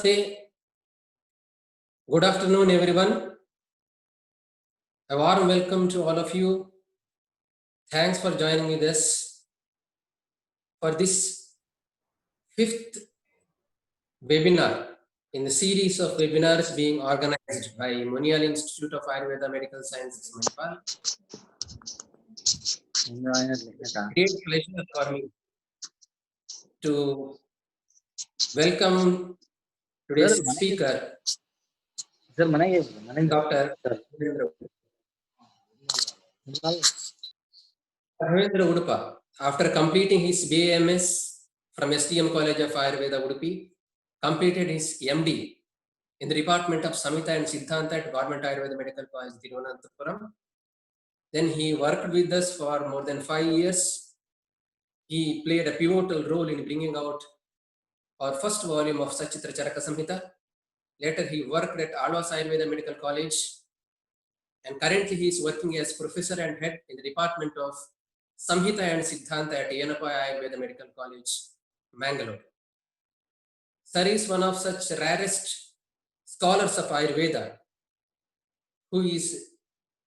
Namaste. Good afternoon, everyone. A warm welcome to all of you. Thanks for joining with us for this fifth webinar in the series of webinars being organized by Monial Institute of Ayurveda Medical Sciences, Manipal. Great pleasure for me to welcome today's speaker, Dr. Raghavendra Udupa. After completing his BAMS from STM College of Ayurveda, Udupi, completed his MD in the Department of Samhita and Siddhanta at Government Ayurveda Medical College, Thiruvananthapuram. Then he worked with us for more than 5 years. He played a pivotal role in bringing out our first volume of Sachitra Charaka Samhita. Later, he worked at Alvas Ayurveda Medical College, and currently he is working as professor and head in the Department of Samhita and Siddhanta at Yenappa Ayurveda Medical College, Mangalore. Sir is one of such rarest scholars of Ayurveda who is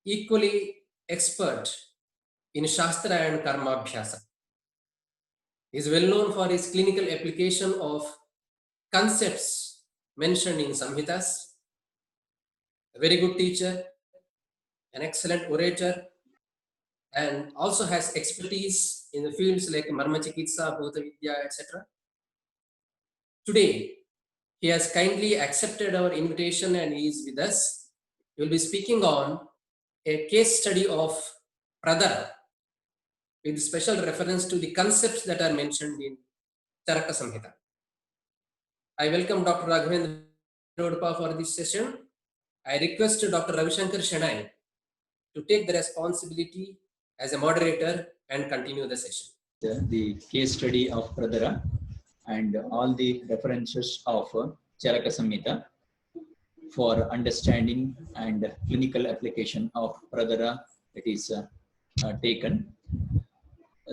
equally expert in Shastra and Karma Abhyasa. He is well known for his clinical application of concepts mentioned in Samhitas, a very good teacher, an excellent orator, and also has expertise in the fields like Marma Chikitsa, Bhuta Vidya, etc. Today, he has kindly accepted our invitation and he is with us. He will be speaking on a case study of Pradara with special reference to the concepts that are mentioned in Charaka Samhita. I welcome Dr. Raghavendra Udupa for this session. I request Dr. Ravishankar Shenoy to take the responsibility as a moderator and continue the session. The case study of Pradara and all the references of Charaka Samhita for understanding and clinical application of Pradara, it is taken.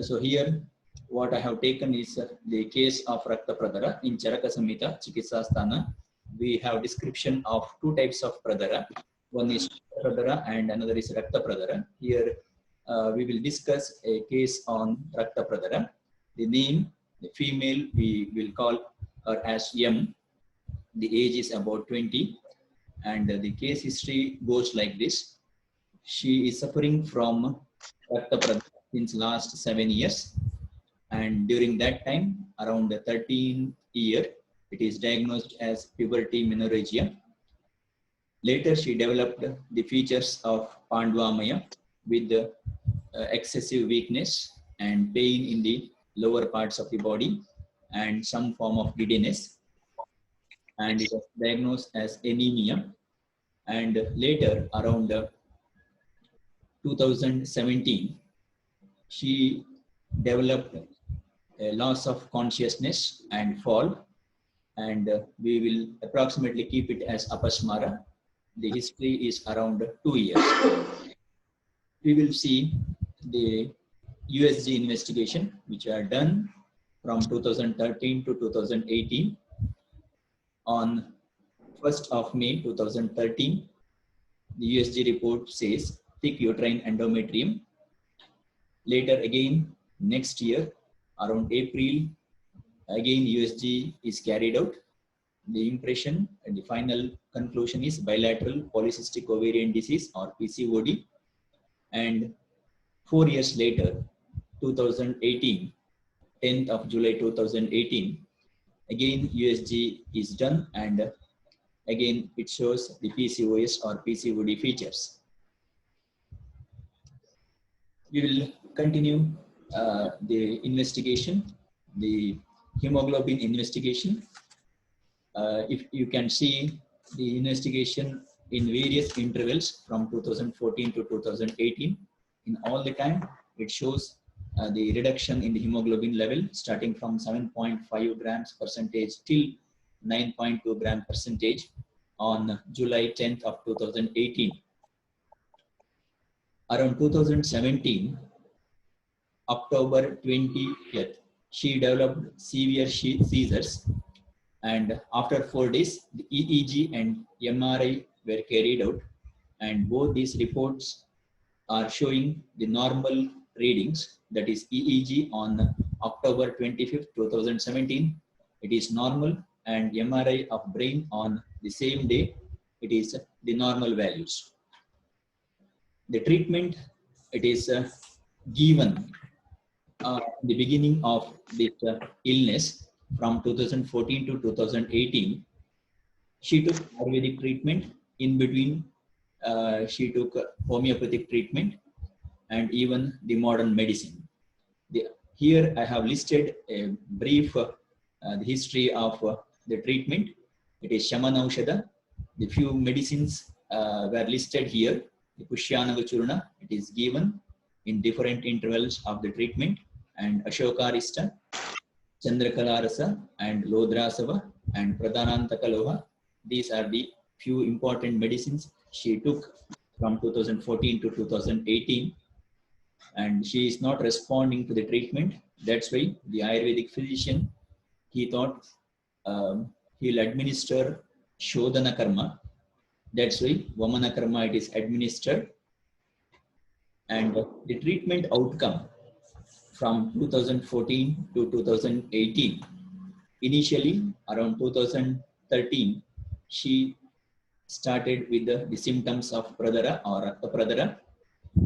So here what I have taken is the case of Rakta Pradara in Charaka Samhita Chikitsa Sthana. We have description of two types of Pradara. One is Pradara and another is Rakta Pradara. Here we will discuss a case on Rakta Pradara. The name, the female, we will call her as M. The age is about 20 and the case history goes like this. She is suffering from Rakta Pradara since last 7 years, and during that time, around the 13th year, it is diagnosed as puberty menorrhagia. Later, she developed the features of Pandvamaya with excessive weakness and pain in the lower parts of the body and some form of giddiness, and it was diagnosed as anemia. And later, around 2017, she developed a loss of consciousness and fall, and we will approximately keep it as apasmara. The history is around 2 years. We will see the USG investigation which are done from 2013 to 2018. On 1st of May 2013, the USG report says thick uterine endometrium. Later again, next year, around April, again USG is carried out. The impression and the final conclusion is bilateral polycystic ovarian disease or PCOD. And 4 years later, 2018, 10th of July 2018, again USG is done and again it shows the PCOS or PCOD features. We will continue the investigation, the hemoglobin investigation. If you can see the investigation in various intervals from 2014 to 2018, in all the time it shows the reduction in the hemoglobin level starting from 7.5 grams percentage till 9.2 gram percentage on July 10th of 2018. Around 2017, October 20th, she developed severe seizures And after 4 days, the EEG and MRI were carried out, and both these reports are showing the normal readings. That is EEG on October 25th, 2017, it is normal, and MRI of brain on the same day, it is the normal values. The treatment, it is given the beginning of this illness from 2014 to 2018. She took Ayurvedic treatment. In between, she took homeopathic treatment and even the modern medicine. Here I have listed a brief the history of the treatment. It is Shamana Aushadha. The few medicines were listed here. The Pushyanava Churna, it is given in different intervals of the treatment, and Ashokarista, Chandrakala and Lodrasava and Pradhanantakaloha. These are the few important medicines she took from 2014 to 2018, and she is not responding to the treatment. That's why the Ayurvedic physician, he thought he'll administer Shodhana Karma. That's why Vamana Karma it is administered, and the treatment outcome from 2014 to 2018. Initially, around 2013, she started with the symptoms of Pradara or Rakta Pradara.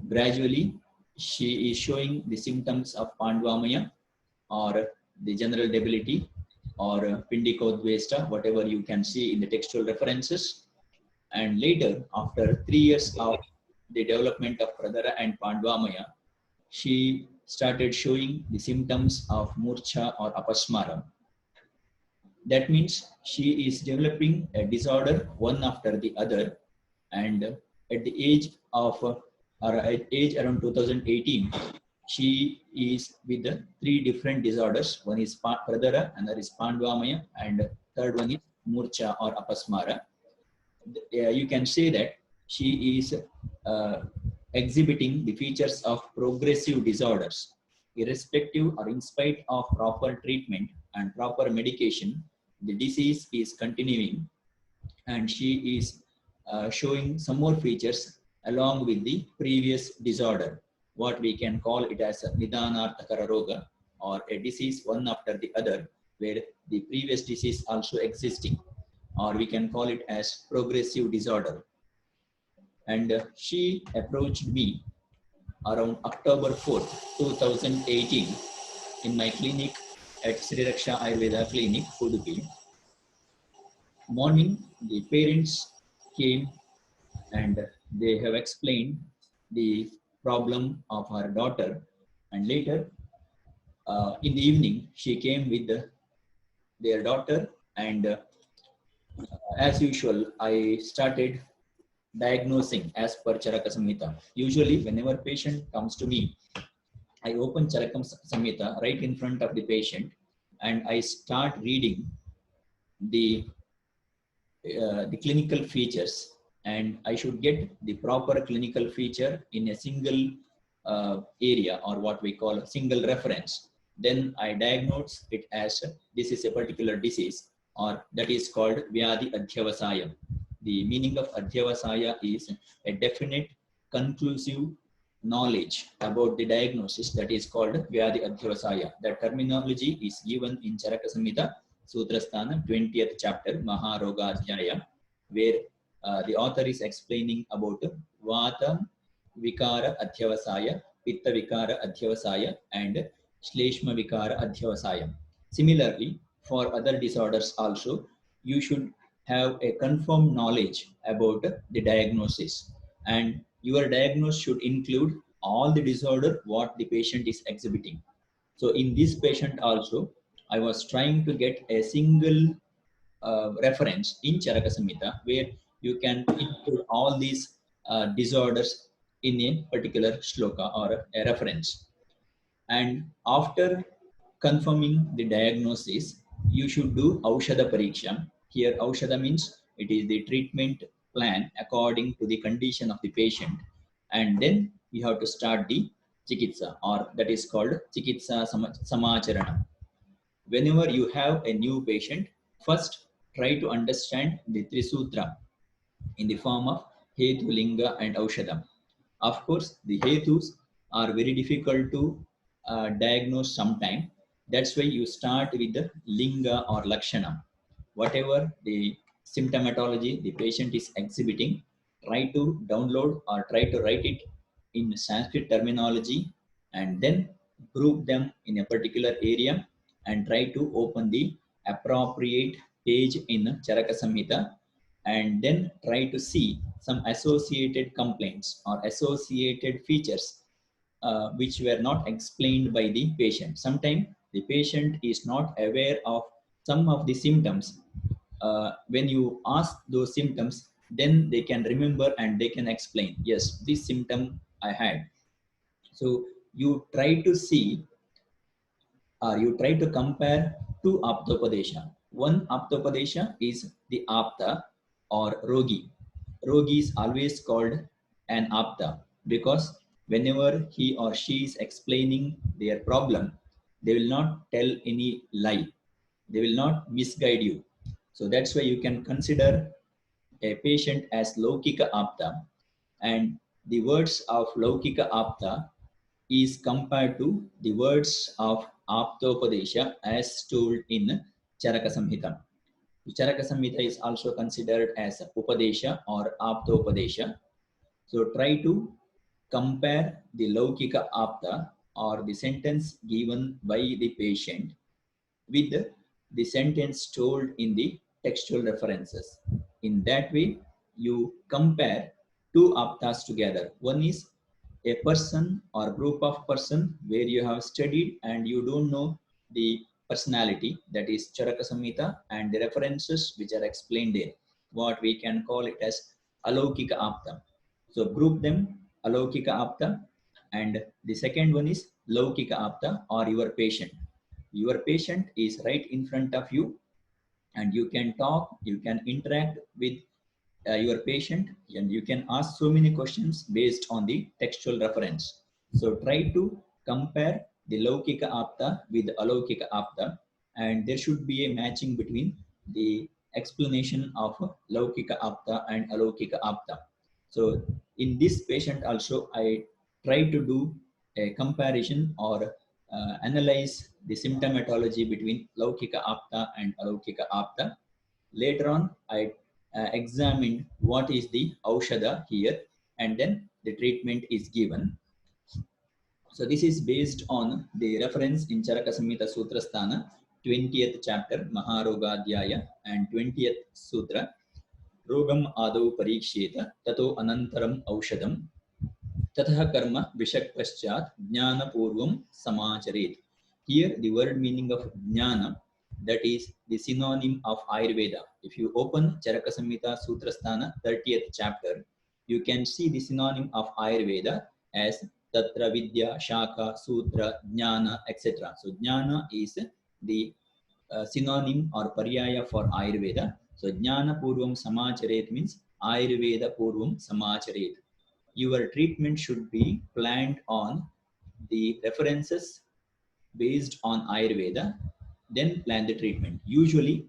Gradually, she is showing the symptoms of Pandvamaya or the general debility or Pindikodvesta, whatever you can see in the textual references. And later, after 3 years of the development of Pradara and Pandvamaya, she started showing the symptoms of Murcha or Apasmara. That means she is developing a disorder one after the other, and at the age of or at age around 2018, she is with the 3 different disorders. One is Pradara, another is Pandvamaya, and third one is Murcha or Apasmara. You can say that she is exhibiting the features of progressive disorders. Irrespective or in spite of proper treatment and proper medication, the disease is continuing, and she is showing some more features along with the previous disorder, what we can call it as a Nidanarthakara Roga, or a disease one after the other, where the previous disease also existing, or we can call it as progressive disorder. And she approached me around October 4th, 2018 in my clinic at Sri Raksha Ayurveda Clinic, Udupi. Morning, the parents came and they have explained the problem of her daughter, and later in the evening she came with their daughter, and as usual I started diagnosing as per Charaka Samhita. Usually whenever patient comes to me, I open Charaka Samhita right in front of the patient and I start reading the clinical features, and I should get the proper clinical feature in a single area, or what we call a single reference. Then I diagnose it as this is a particular disease, or that is called Vyadhi Adhyavasaya. The meaning of Adhyavasaya is a definite, conclusive knowledge about the diagnosis, that is called Vyadhi Adhyavasaya. That terminology is given in Charaka Samhita, Sutrasthana, 20th chapter, Maharoga Adhyaya, where the author is explaining about Vata Vikara Adhyavasaya, Pitta Vikara Adhyavasaya, and Shleshma Vikara Adhyavasaya. Similarly, for other disorders also, you should have a confirmed knowledge about the diagnosis, and your diagnosis should include all the disorder what the patient is exhibiting. So in this patient also, I was trying to get a single reference in Charaka Samhita where you can include all these disorders in a particular shloka or a reference. And after confirming the diagnosis, you should do Aushadha Pariksha. Here Aushadha means it is the treatment plan according to the condition of the patient, and then you have to start the Chikitsa, or that is called Chikitsa Samacharana. Whenever you have a new patient, First, try to understand the Trisutra in the form of Hetu, Linga and Aushadam. Of course, the Hetus are very difficult to diagnose sometime. That's why you start with the Linga or Lakshana. Whatever the symptomatology the patient is exhibiting, try to download or try to write it in Sanskrit terminology and then group them in a particular area and try to open the appropriate page in Charaka Samhita and then try to see some associated complaints or associated features which were not explained by the patient. Sometimes the patient is not aware of some of the symptoms. When you ask those symptoms, then they can remember and they can explain, yes, this symptom I had. So you try to see you try to compare two Aptopadesha. One Aptopadesha is the Apta or Rogi. Rogi is always called an Apta because whenever he or she is explaining their problem, they will not tell any lie. They will not misguide you. So that's why you can consider a patient as Laukika Apta, and the words of Laukika Apta is compared to the words of Aptopadesha as told in Charaka Samhita. Charaka Samhita is also considered as Upadesha or Aptopadesha. So try to compare the Laukika Apta or the sentence given by the patient with the sentence told in the textual references. In that way, you compare two aptas together. One is a person or group of person where you have studied and you don't know the personality, that is Charaka Samhita, and the references which are explained there. What we can call it as Alaukika Apta. So group them Alaukika Apta, and the second one is Laukika Apta or your patient. Your patient is right in front of you and you can talk, you can interact with your patient and you can ask so many questions based on the textual reference. So try to compare the Laukika Apta with Alaukika Apta, and there should be a matching between the explanation of Laukika Apta and Alaukika Apta. So in this patient also I try to do a comparison or analyze the symptomatology between Laukika Apta and Alaukika Apta. Later on, I examined what is the Aushadha here, and then the treatment is given. So this is based on the reference in Charaka Samhita Sutrasthana, 20th chapter, Maharogadhyaya, and 20th Sutra, Rogam Adau Pariksheta, Tato Anantaram Aushadam, Tatha Karma Vishak Paschat, Jnana Purvam Samacharet. Here, the word meaning of Jnana, that is the synonym of Ayurveda. If you open Charaka Samhita Sutrasthana, 30th chapter, you can see the synonym of Ayurveda as Tatra Vidya, Shaka, Sutra, Jnana, etc. So Jnana is the synonym or paryaya for Ayurveda. So Jnana Purvam Samacharet means Ayurveda Purvam Samacharet. Your treatment should be planned on the references based on Ayurveda, then plan the treatment. Usually,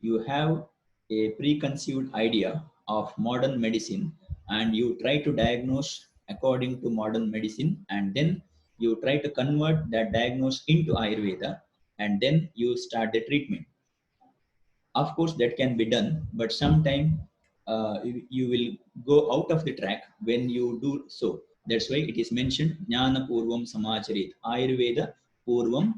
you have a preconceived idea of modern medicine and you try to diagnose according to modern medicine, and then you try to convert that diagnosis into Ayurveda and then you start the treatment. Of course, that can be done, but sometimes you will go out of the track when you do so. That's why it is mentioned Jnana Purvam Samacharit, Ayurveda Purvam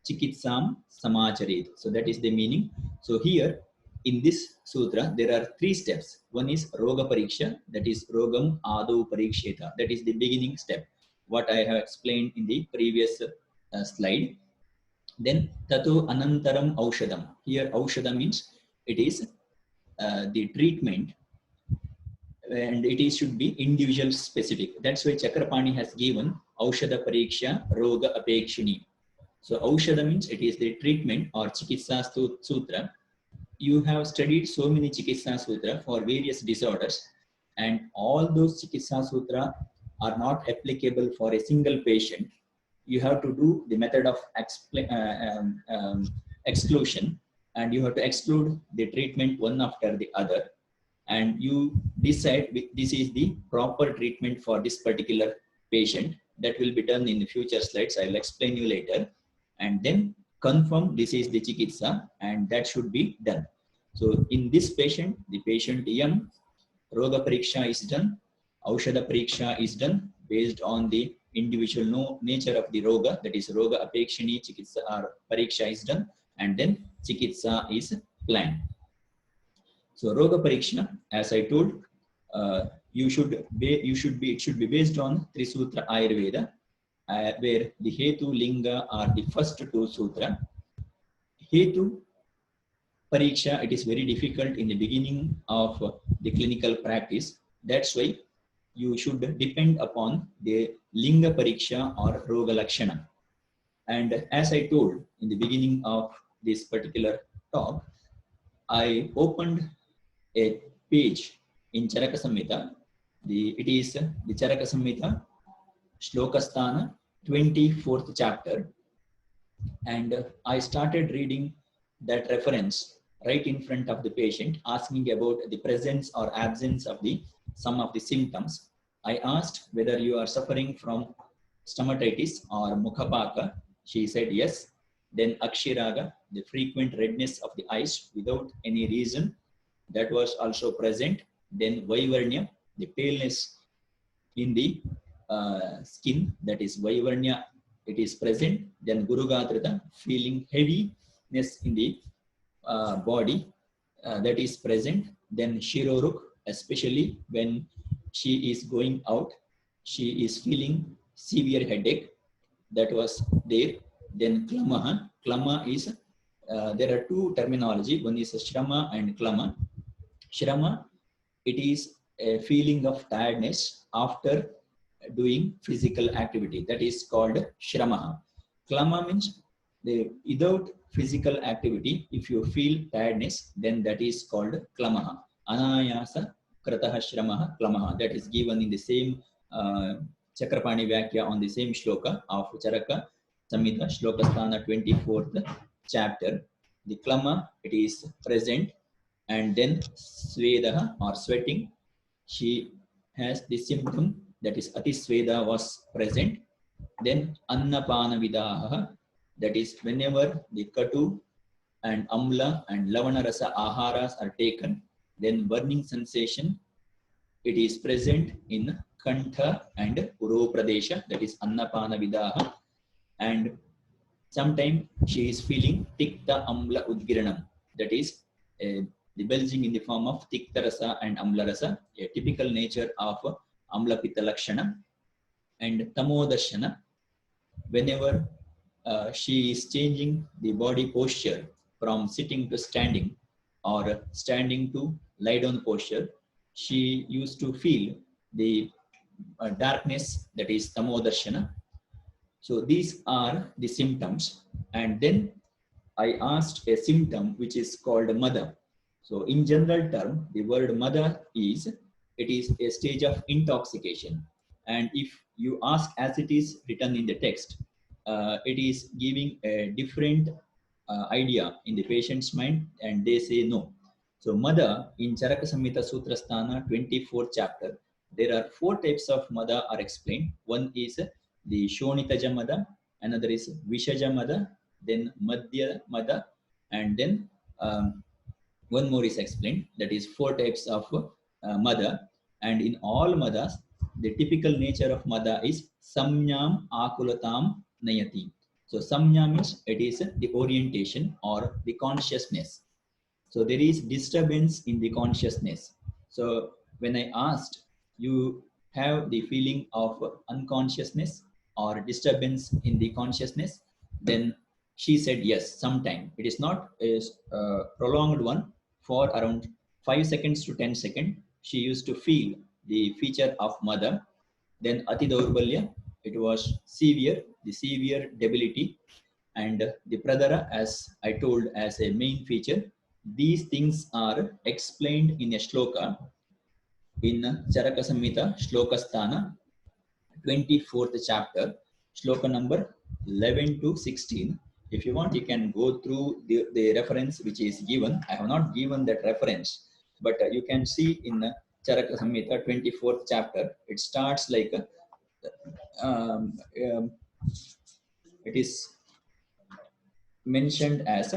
Chikitsam Samacharit. So that is the meaning. So here in this sutra, there are three steps. One is Roga Pariksha, that is Rogam Adau Pariksheta. That is the beginning step, what I have explained in the previous slide. Then Tato Anantaram Aushadam. Here Aushadam means it is the treatment, and it is should be individual specific. That's why Chakrapani has given Aushadha Pariksha Roga Apekshini. So Aushadha means it is the treatment or Chikitsa Sutra. You have studied so many Chikitsa Sutra for various disorders, and all those Chikitsa Sutra are not applicable for a single patient. You have to do the method of exclusion. and you have to exclude the treatment one after the other, and you decide this is the proper treatment for this particular patient. That will be done in the future slides. I will explain you later. And then confirm this is the chikitsa, and that should be done. So in this patient, the patient M, Roga Pariksha is done, Aushadha Pariksha is done based on the individual nature of the Roga, that is Roga Apekshini Chikitsa or Pariksha is done, and then Chikitsa is planned. So Roga Pariksha, as I told, it should be based on Trisutra Ayurveda, where the Hetu, Linga are the first two sutra. Hetu Pariksha, it is very difficult in the beginning of the clinical practice. That's why you should depend upon the Linga Pariksha or Roga Lakshana. And as I told in the beginning of this particular talk, I opened a page in Charaka Samhita. It is the Charaka Samhita, Shlokasthana, 24th chapter. And I started reading that reference right in front of the patient, asking about the presence or absence of some of the symptoms. I asked whether you are suffering from stomatitis or mukhapaka. She said yes. Then Akshiraga, the frequent redness of the eyes without any reason, that was also present. Then Vaivarnya, the paleness in the skin, that is Vaivarnya, it is present. Then Gurugatrita, feeling heaviness in the body, that is present. Then Shiroruk, especially when she is going out, she is feeling severe headache, that was there. Then Klamaha, Klama is, there are two terminology, one is Shrama and Klama. Shrama, it is a feeling of tiredness after doing physical activity, that is called Shrama. Klama means without physical activity, if you feel tiredness, then that is called Klamaha. Anayasa Krataha Shramaha Klamaha. That is given in the same Chakrapani Vyakya on the same shloka of Charaka Samhita, Shlokasthana 24th chapter. The Klama, it is present. And then Svedaha or sweating, she has the symptom, that is Atisveda was present. Then Annapana Vidaha, that is whenever the Katu and Amla and Lavana Rasa Aharas are taken, then burning sensation, it is present in Kantha and Uro Pradesha, that is Annapana Vidaha. And sometimes she is feeling Tikta Amla Udgiranam, that is the belching in the form of Tikta Rasa and Amla Rasa, a typical nature of Amla Pitta Lakshana. And Tamodarshana, whenever she is changing the body posture from sitting to standing or standing to lie down posture, she used to feel the darkness, that is Tamodarshana. So these are the symptoms. And then I asked a symptom which is called Mada. So in general term, the word Mada is, it is a stage of intoxication. And if you ask as it is written in the text, it is giving a different idea in the patient's mind, and they say no. So Mada in Charaka Samhita Sutrasthana 24th chapter, there are 4 types of Mada are explained. One is the Shonitaja Mada, another is Vishaja Mada, then Madhya Mada, and then one more is explained, that is 4 types of Mada. And in all Madas, the typical nature of Mada is Samnyam Akulatam Nayati. So Samnya means it is the orientation or the consciousness. So there is disturbance in the consciousness. So when I asked, you have the feeling of unconsciousness or disturbance in the consciousness, then she said yes, sometime. It is not a prolonged one. For around 5 seconds to 10 seconds, she used to feel the feature of Mada. Then Ati Daurbalya, it was severe, the severe debility, and the Pradara, as I told, as a main feature. These things are explained in a shloka in Charaka Samhita, Shlokasthana, 24th chapter, shloka number 11 to 16. If you want, you can go through the reference which is given. I have not given that reference, but you can see in Charaka Samhita 24th chapter, it starts like it is mentioned as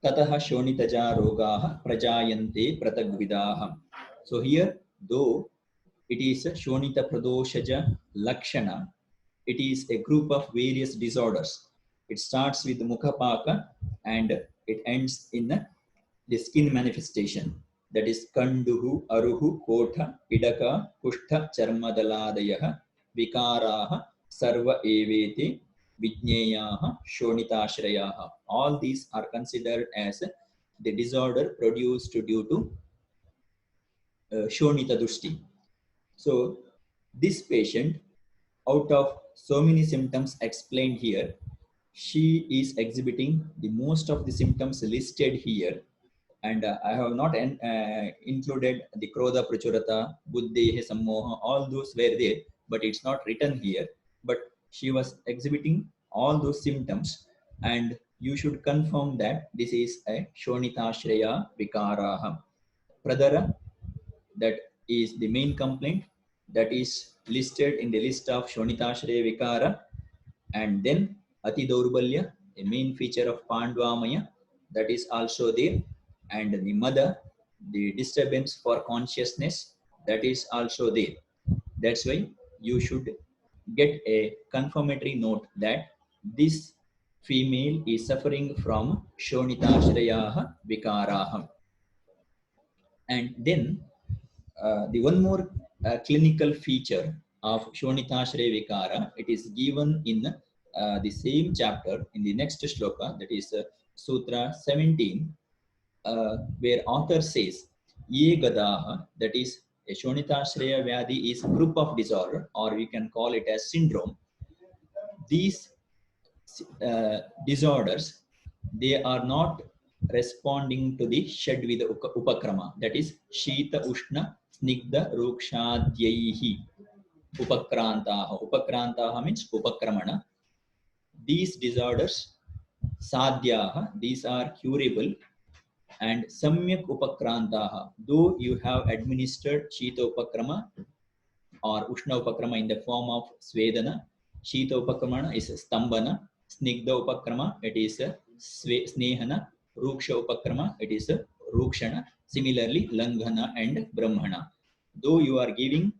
Tataha Shonitaja Rogaha Prajayante Pratagvidaham. So here, though it is Shonita Pradoshaja Lakshana, it is a group of various disorders. It starts with Mukhapaka and it ends in the skin manifestation. That is Kanduhu, Aruhu, Kotha, Pidaka, Kushtha, Charmadaladayaha, Vikaraha, Sarva Evete, Vijnayaha, Shonitashrayaha. All these are considered as the disorder produced due to Shonita Dushti. So this patient, out of so many symptoms explained here, she is exhibiting the most of the symptoms listed here. And I have not included the Krodha Prachurata, Buddhehe Sammoha, all those were there, but it's not written here. But she was exhibiting all those symptoms, and you should confirm that this is a Shonitashraya Vikaraha. Pradara, that is the main complaint that is listed in the list of Shonitashraya Vikara, and then Ati Daurbalya, a main feature of Pandvamaya, that is also there, and the mother, the disturbance for consciousness, that is also there. That's why you should get a confirmatory note that this female is suffering from Shonitashraya Vikaraha. And then the one more clinical feature of Shonitashraya Vikara, it is given in the same chapter in the next shloka, that is Sutra 17, where author says, Ye Gadaha, that is a Shonitashraya Vyadhi is a group of disorder, or we can call it as syndrome. These disorders, they are not responding to the Shadvida Upakrama, that is Shita Ushna Snigdha Rukshadhyaihi Upakrantaha. Upakrantaha means Upakramana. These disorders, Sadhyaha, these are curable, and Samyak Upakrantaha, though you have administered Shita Upakrama or Ushna Upakrama in the form of Svedana, Shita Upakramana is Stambana, Snigdha Upakrama, it is Snehana, Ruksha Upakrama, it is Rukshana, similarly Langhana and Brahmana. Though you are giving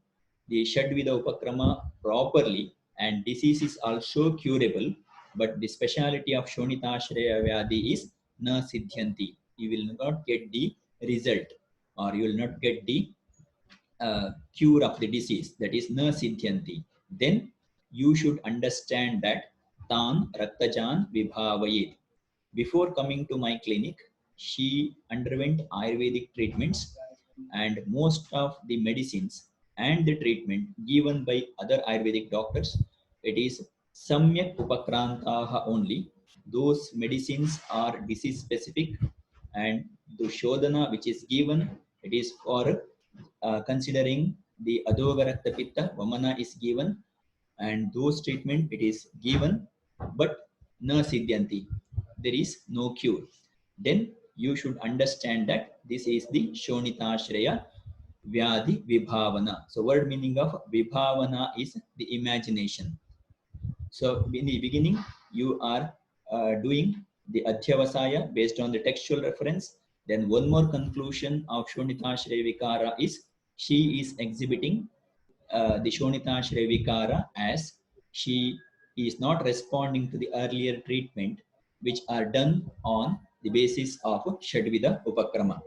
the Shadvida Upakrama properly and disease is also curable, but the speciality of Shonitashraya Vyadhi is na siddhyanti. You will not get the result, or you will not get the cure of the disease, that is na siddhyanti. Then you should understand that Tan Raktajan Vibhavayet. Before coming to my clinic, she underwent Ayurvedic treatments, and most of the medicines and the treatment given by other Ayurvedic doctors, it is Samyak Upakrantaha only. Those medicines are disease specific, and the Shodhana which is given, it is for considering the Adhogarakta Pitta, Vamana is given, and those treatment it is given, but na siddhyanti, there is no cure. Then you should understand that this is the Shonitashraya Vyadhi Vibhavana. So word meaning of Vibhavana is the imagination. So in the beginning, you are doing the Adhyavasaya based on the textual reference. Then one more conclusion of Shonitashraya Vikara is she is exhibiting the Shonitashraya Vikara as she is not responding to the earlier treatment which are done on the basis of Shadvida Upakrama.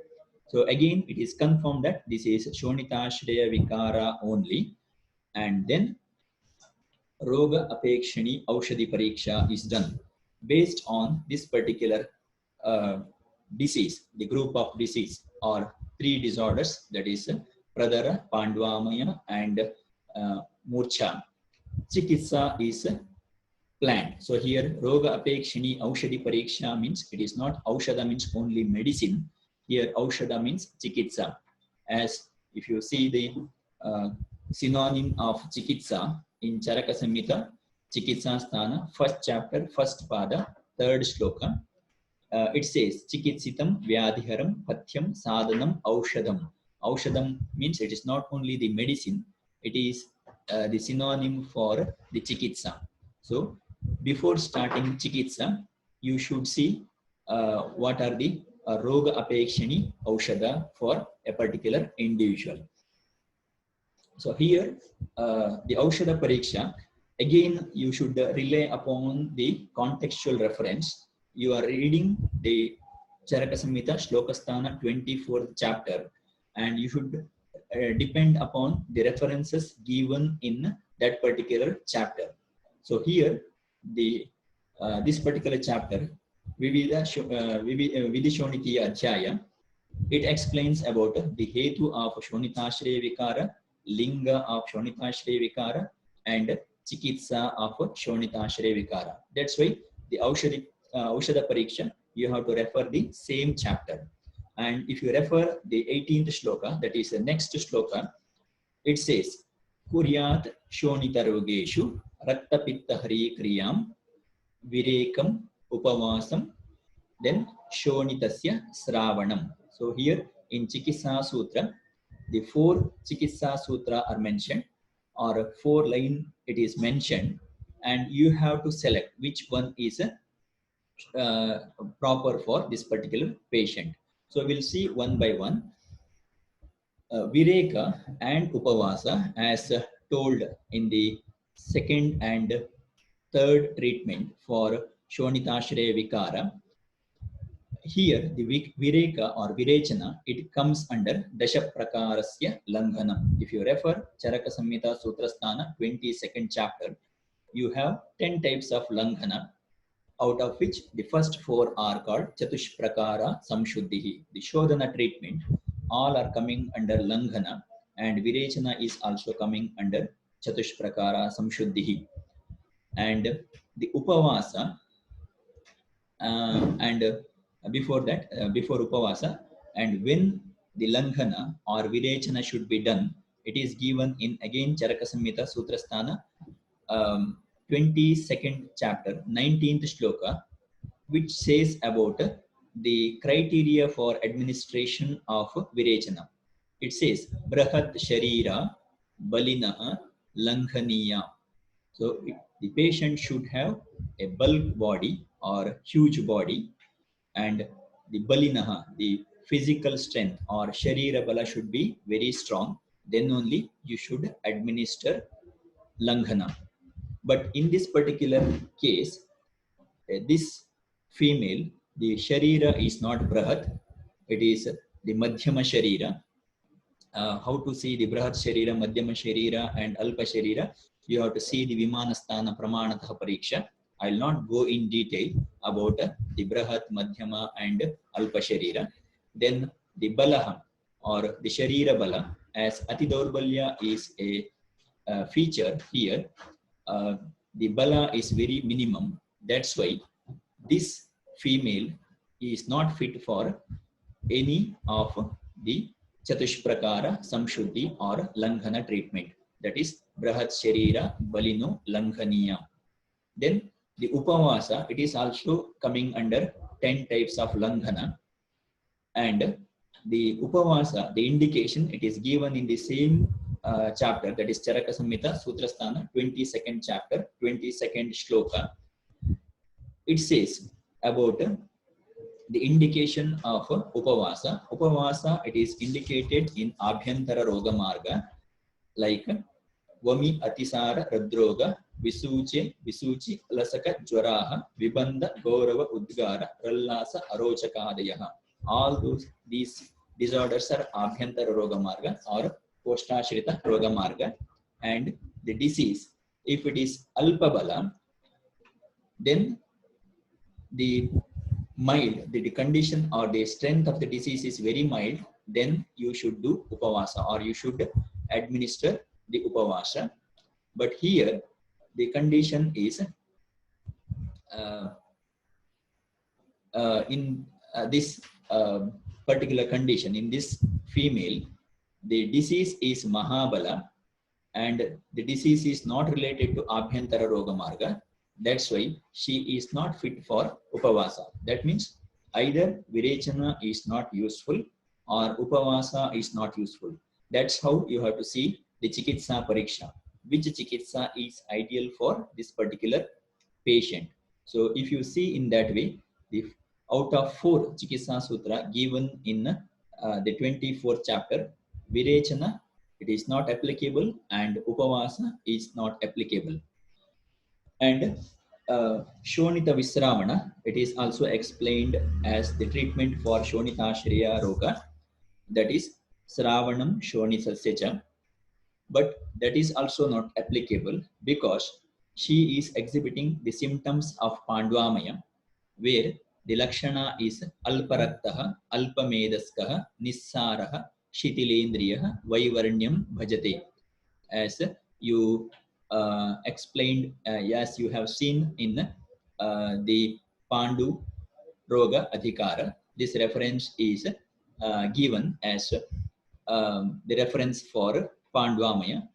So again, it is confirmed that this is Shonitashraya Vikara only, and then Roga Apekshani Aushadhi Pariksha is done based on this particular disease, the group of disease or three disorders, that is Pradara, Pandvamaya and Murcha. Chikitsa is planned. So here Roga Apekshani Aushadhi Pariksha means it is not Aushadha means only medicine. Here Aushadha means Chikitsa. As if you see the synonym of Chikitsa in Charaka Samhita, Chikitsa Sthana, first chapter, first pada, third shloka. It says, Chikitsitam Vyadhiharam Pathyam Sadhanam Aushadam. Aushadam means it is not only the medicine, it is the synonym for the chikitsa. So before starting chikitsa, you should see what are the roga apekshani aushada for a particular individual. So here, the aushada pariksha, again, you should rely upon the contextual reference. You are reading the Charaka Samhita Shlokasthana 24th chapter, and you should depend upon the references given in that particular chapter. So here, the this particular chapter, Vidishonitiya Adhyaya, it explains about the hetu of Shonitashreya Vikara, linga of Shonitashreya Vikara, and chikitsa of Shonitashreya Vikara. That's why the Aushada Pariksha, you have to refer the same chapter. And if you refer the 18th shloka, that is the next shloka, it says, Kuryat Shonitarogeshu Rakta Pitta Hari Kriyam Virekam Upavasam, then Shonitasya Sravanam. So here in Chikitsa Sutra, the 4 Chikitsa Sutra are mentioned, or 4 line it is mentioned, and you have to select which one is proper for this particular patient. So we'll see one by one. Vireka and Upavasa, as told in the second and third treatment for Shonitashreya Vikara. Here, the Vireka or Virechana, it comes under Dasha Prakarasya Langhanam. If you refer Charaka Samhita Sutrasthana 22nd chapter, you have 10 types of Langhana, out of which the first 4 are called Chatush Prakara Samshuddhihi. The Shodhana treatment, all are coming under Langhana, and Virechana is also coming under Chatush Prakara Samshuddhihi. And the Upavasa, and before that, before Upavasa, and when the Langhana or Virechana should be done, it is given in again Charaka Samhita Sutrasthana 22nd chapter, 19th shloka, which says about the criteria for administration of Virechana. It says, Brahat Sharira Balinaha Langhaniya. So the patient should have a bulk body or huge body, and the balinaha, the physical strength or sharira bala should be very strong. Then only you should administer langhana. But in this particular case, this female, the sharira is not brahat, it is the madhyama sharira. How to see the brahat sharira, madhyama sharira, and alpa sharira? You have to see the Vimanasthana Pramanatha Pariksha. I will not go in detail about the Brahat, Madhyama, and Alpa Sharira. Then the Balaha or the Sharira Bala, as Atidorbalya is a feature here, the Bala is very minimum. That's why this female is not fit for any of the Chatushprakara Samshuddhi or Langhana treatment. That is Brahat Sharira Balino Langhaniya. Then the Upavasa, it is also coming under 10 types of Langhana. And the Upavasa, the indication, it is given in the same chapter, that is Charaka Samhita Sutrasthana 22nd chapter, 22nd shloka. It says about the indication of Upavasa. Upavasa, it is indicated in Abhyantara Roga Marga, like Vami Atisara Radroga, Visuche, Visuchi, Lasaka, Jwaraha, Vibanda, Gaurava, Udgara, Rallasa, Arochakadayaha. All these disorders are Abhyantara Roga Marga or Postashrita Roga Marga. And the disease, if it is Alpabala, then the mild, the condition or the strength of the disease is very mild, then you should do Upavasa or you should administer the Upavasa. But here the condition is in this particular condition, in this female, the disease is Mahabala, and the disease is not related to Abhyantara Roga Marga. That's why she is not fit for Upavasa. That means either Virechana is not useful or Upavasa is not useful. That's how you have to see the Chikitsa Pariksha. Which Chikitsa is ideal for this particular patient. So if you see in that way, the out of 4 Chikitsa Sutra given in the 24th chapter, Virechana, it is not applicable and Upavasa is not applicable. And Shonita Visramana, it is also explained as the treatment for Shonitashriya Roga, that is Sravanam Shonisasya, but that is also not applicable because she is exhibiting the symptoms of Pandvamaya, where the Lakshana is Alparaktaha, Alpamedaskaha, Nissaraha, Shitilendriyaha, Vaivarnyam Bhajate. As you explained, as you have seen in the Pandu Roga Adhikara, this reference is given as the reference for Pandvamaya.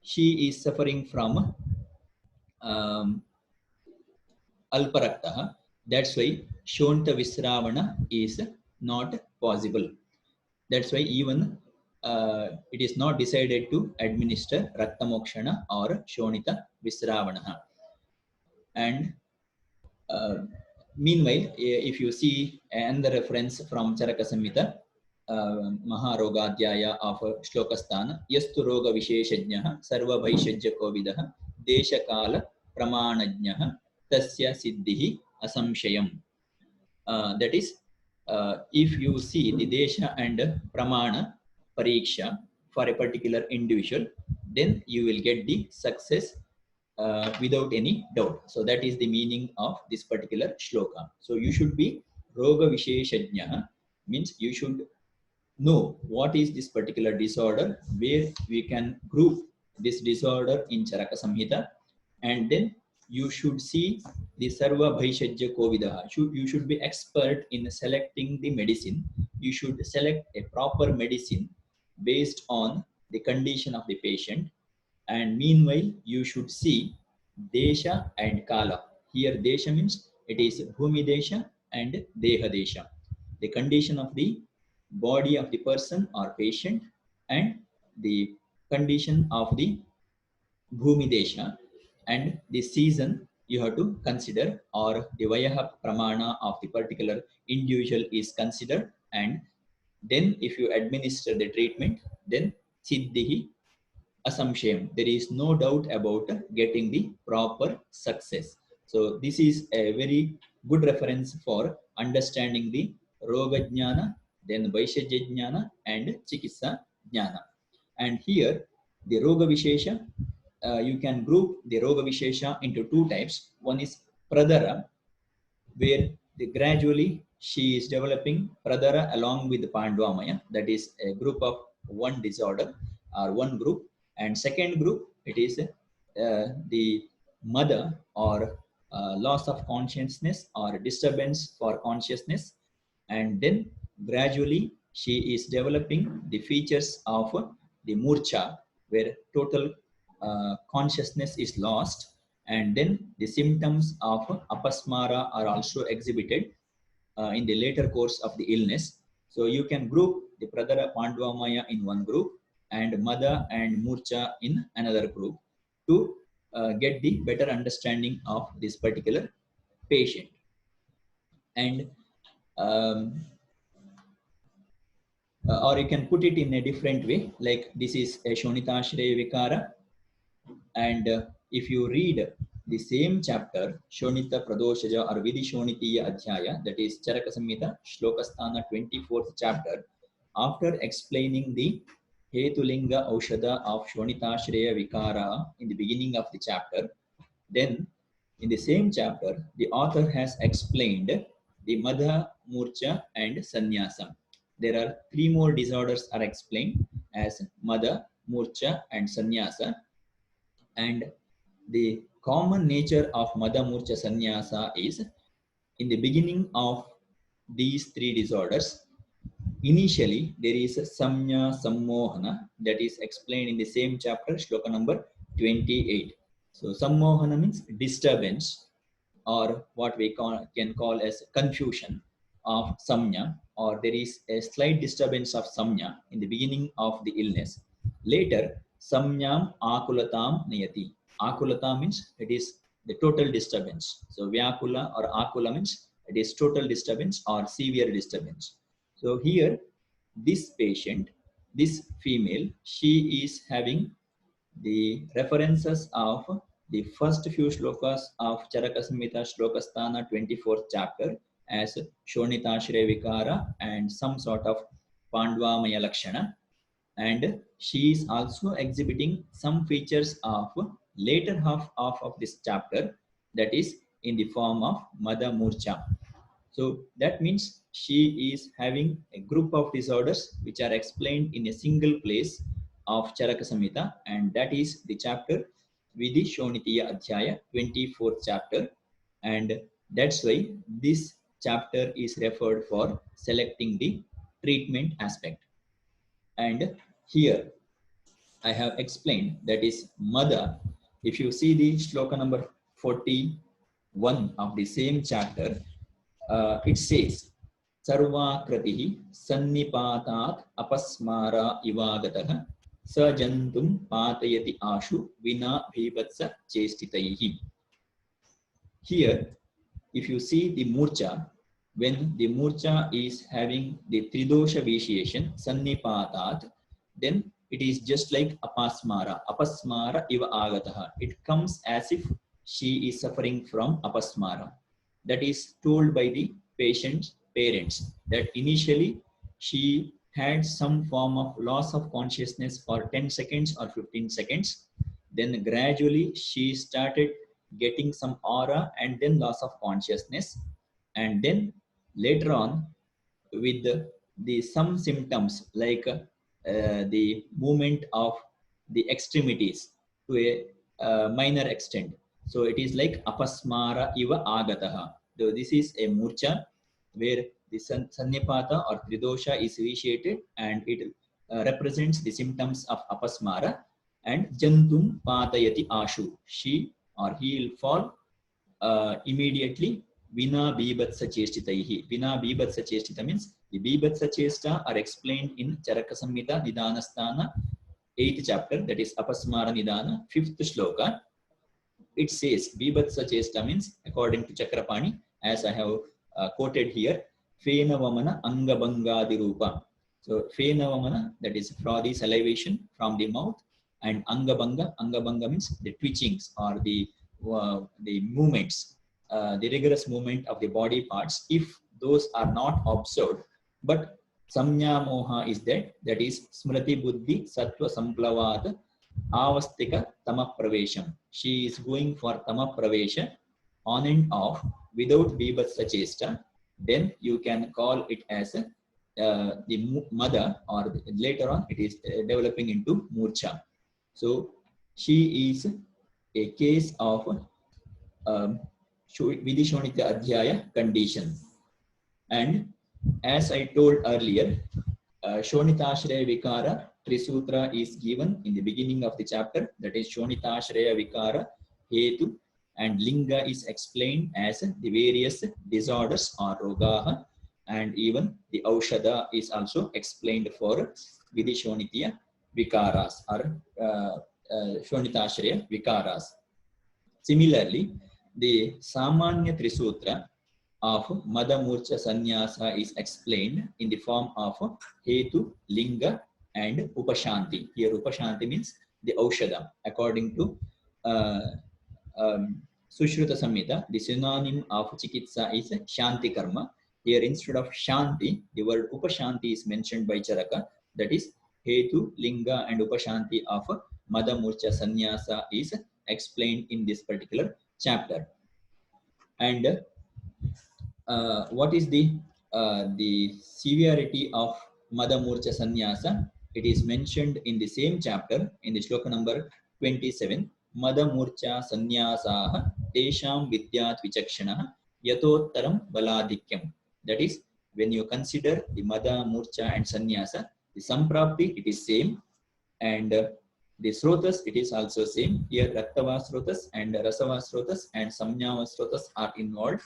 She is suffering from Alparaktaha. That's why Shonta Visravana is not possible. That's why even it is not decided to administer Raktamokshana or Shonita Visravana. And meanwhile, if you see another reference from Charaka Samhita, Maharogadhyaya of Shlokasthana, Yastu Roga Visheshajnyaha, Sarva Vaishajya Kovidaha, Deshakala Pramanajnyaha, Tasya Siddhihi Asamshayam. That is, if you see the Desha and Pramana Pariksha for a particular individual, then you will get the success without any doubt. So that is the meaning of this particular shloka. So you should be Roga Visheshajna, means you should know what is this particular disorder, where we can group this disorder in Charaka Samhita, and then you should see the Sarva Bhaishajya Kovidaha. You should be expert in selecting the medicine. You should select a proper medicine based on the condition of the patient. And meanwhile, you should see Desha and Kala. Here, Desha means it is Bhumi Desha and Deha Desha. The condition of the body of the person or patient and the condition of the Bhumi Desha and the season you have to consider, or the Vayaha Pramana of the particular individual is considered, and then if you administer the treatment, then Siddhihi Asamshayam. There is no doubt about getting the proper success. So this is a very good reference for understanding the Roga Jnana, then Vaishajya Jnana and Chikitsa Jnana. And here the Roga Vishesha, you can group the Roga Vishesha into 2 types. One is Pradara, where gradually she is developing Pradara along with Pandvamaya. That is a group of 1 disorder or 1 group. And second group, it is the mother or loss of consciousness or disturbance for consciousness. And then gradually she is developing the features of the Murcha, where total consciousness is lost, and then the symptoms of apasmara are also exhibited in the later course of the illness. So you can group the Pradara Pandvamaya in 1 group and Mada and Murcha in another group to get the better understanding of this particular patient. And or you can put it in a different way, like this is a Shonitashreya Vikara, and if you read the same chapter, Shonita Pradoshaja or Vidhi Shonitiya Adhyaya, that is Charaka Samhita, Shlokasthana 24th chapter, after explaining the Hetulinga Aushada of Shonitashreya Vikara in the beginning of the chapter, then in the same chapter, the author has explained the Madha, Murcha and Sannyasam. There are 3 more disorders are explained as Madha, Murcha and Sannyasa. And the common nature of Madha, Murcha, Sannyasa is in the beginning of these 3 disorders. Initially, there is a Samya Sammohana that is explained in the same chapter, shloka number 28. So sammohana means disturbance, or what we can call as confusion of samnya, or there is a slight disturbance of samnya in the beginning of the illness. Later, samnyam akulatam niyati. Akulata means it is the total disturbance. So vyakula or akula means it is total disturbance or severe disturbance. So here, this patient, this female, she is having the references of the first few shlokas of Charaka Samhita Shlokasthana 24th chapter as Shonitashre Vikara and some sort of Pandvamaya Lakshana, and she is also exhibiting some features of later half of this chapter, that is in the form of Mada Murcha. So that means she is having a group of disorders which are explained in a single place of Charaka Samhita, and that is the chapter Vidhi Shonitiya Adhyaya, 24th chapter, and that's why this chapter is referred for selecting the treatment aspect. And here I have explained that is Mada. If you see the shloka number 41 of the same chapter, it says Sarvakratihi Sannipatat Apasmara Ivagatah Sajantum Patayati Ashu Vina Bhivatsa Chestitaihi. Here, if you see the Murcha, when the Murcha is having the Tridosha vitiation, Sannipatat, then it is just like Apasmara. Apasmara Iva Agataha. It comes as if she is suffering from Apasmara. That is told by the patient's parents, that initially she had some form of loss of consciousness for 10 seconds or 15 seconds. Then gradually she started getting some aura and then loss of consciousness. And then later on, with the some symptoms like the movement of the extremities to a minor extent. So it is like apasmara iva agataha. So this is a murcha where the sannipata or tridosha is vitiated, and it represents the symptoms of apasmara. And jantum patayati ashu. She or he will fall immediately. Vina bibhatsa chestitaihi. Vina bibhatsa chestita means the bibhatsa chesta are explained in Charaka Samhita Nidanasthana 8th chapter, that is Apasmara Nidana 5th shloka. It says bibhatsa chesta means, according to Chakrapani, as I have quoted here, Fena Vamana Angabangadi Rupa. So Fena Vamana, that is for the salivation from the mouth, and Angabanga means the twitchings or the movements, the rigorous movement of the body parts. If those are not observed, but Samnya Moha is that is Smriti Buddhi Sattva Samplavat Avastika Tama Pravesham. She is going for Tama Pravesha on and off without Bibhatsa Chesta. Then you can call it as the mother, or later on it is developing into Murcha. So she is a case of Vidhi Shonitya Adhyaya condition. And as I told earlier, Shonitashreya Vikara Trisutra is given in the beginning of the chapter, that is Shonitashreya Vikara Hetu, and Linga is explained as the various disorders or rogaha, and even the Aushadha is also explained for Vidhi Shonitya Vikaras or Shonitashreya Vikaras. Similarly, the Samanya Trisutra of Mada Murcha Sannyasa is explained in the form of Hetu, Linga, and Upashanti. Here Upashanti means the Aushadha. According to Sushruta Samhita, the synonym of Chikitsa is Shanti Karma. Here instead of Shanti, the word Upashanti is mentioned by Charaka. That is Hetu, Linga, and Upashanti of Mada Murcha Sannyasa is explained in this particular chapter. And what is the severity of Mada Murcha Sannyasa? It is mentioned in the same chapter in the shloka number 27. Mada Murcha Sannyasaha Tesham Vidyat Vichakshana Yatottaram Baladikyam. That is, when you consider the Mada Murcha and Sannyasa, the Samprapti, it is same, and the Srotas, it is also same. Here Raktava Srotas and Rasava Srotas and Samnyava Srotas are involved,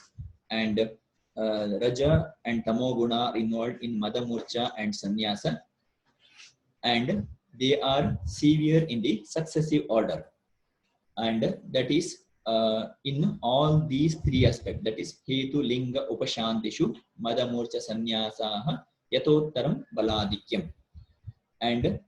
and Raja and Tamoguna are involved in Madamurcha and Sannyasa, and they are severe in the successive order, and that is in all these three aspects, that is Hetu Linga Upashantishu Madamurcha Sannyasaha Yatottaram Baladikyam. And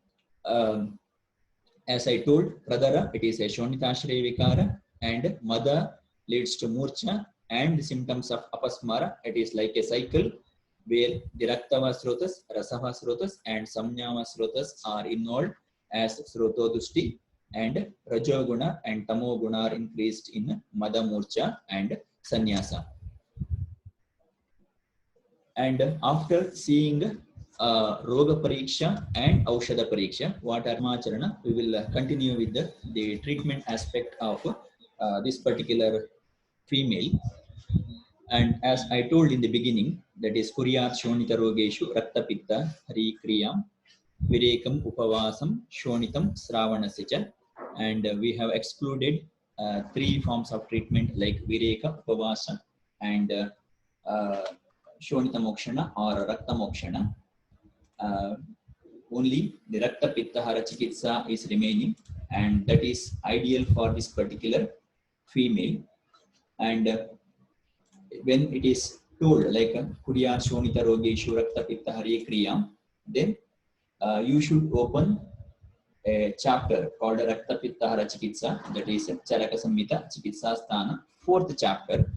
as I told, Pradara, it is a Shonitashreya Vikara, and Mada leads to Murcha, and the symptoms of Apasmara, it is like a cycle where the Raktava Srotas, Rasava Srotas, and Samnyama Srotas are involved as Srotodushti, and Rajoguna and Tamoguna are increased in Mada Murcha and Sannyasa. And after seeing Roga Pariksha and Aushadha Pariksha, what are Macharana, we will continue with the treatment aspect of this particular female. And as I told in the beginning, that is Kuryat Shonita Rogeshu Rakta Pitta Hari Kriyam Virekam Upavasam Shonitam Sravanasicha. And we have excluded three forms of treatment like Vireka, Upavasa, and Shonita Mokshana or Rakta Mokshana. Only the Rakta Pitta Hara Chikitsa is remaining, and that is ideal for this particular female. And when it is told like Kurya Shonita Rogeshu Rakta Pitta Hare Kriyam, then you should open a chapter called Rakta Pitta Hara Chikitsa, that is Charaka Samhita Chikitsa Sthana, 4th chapter.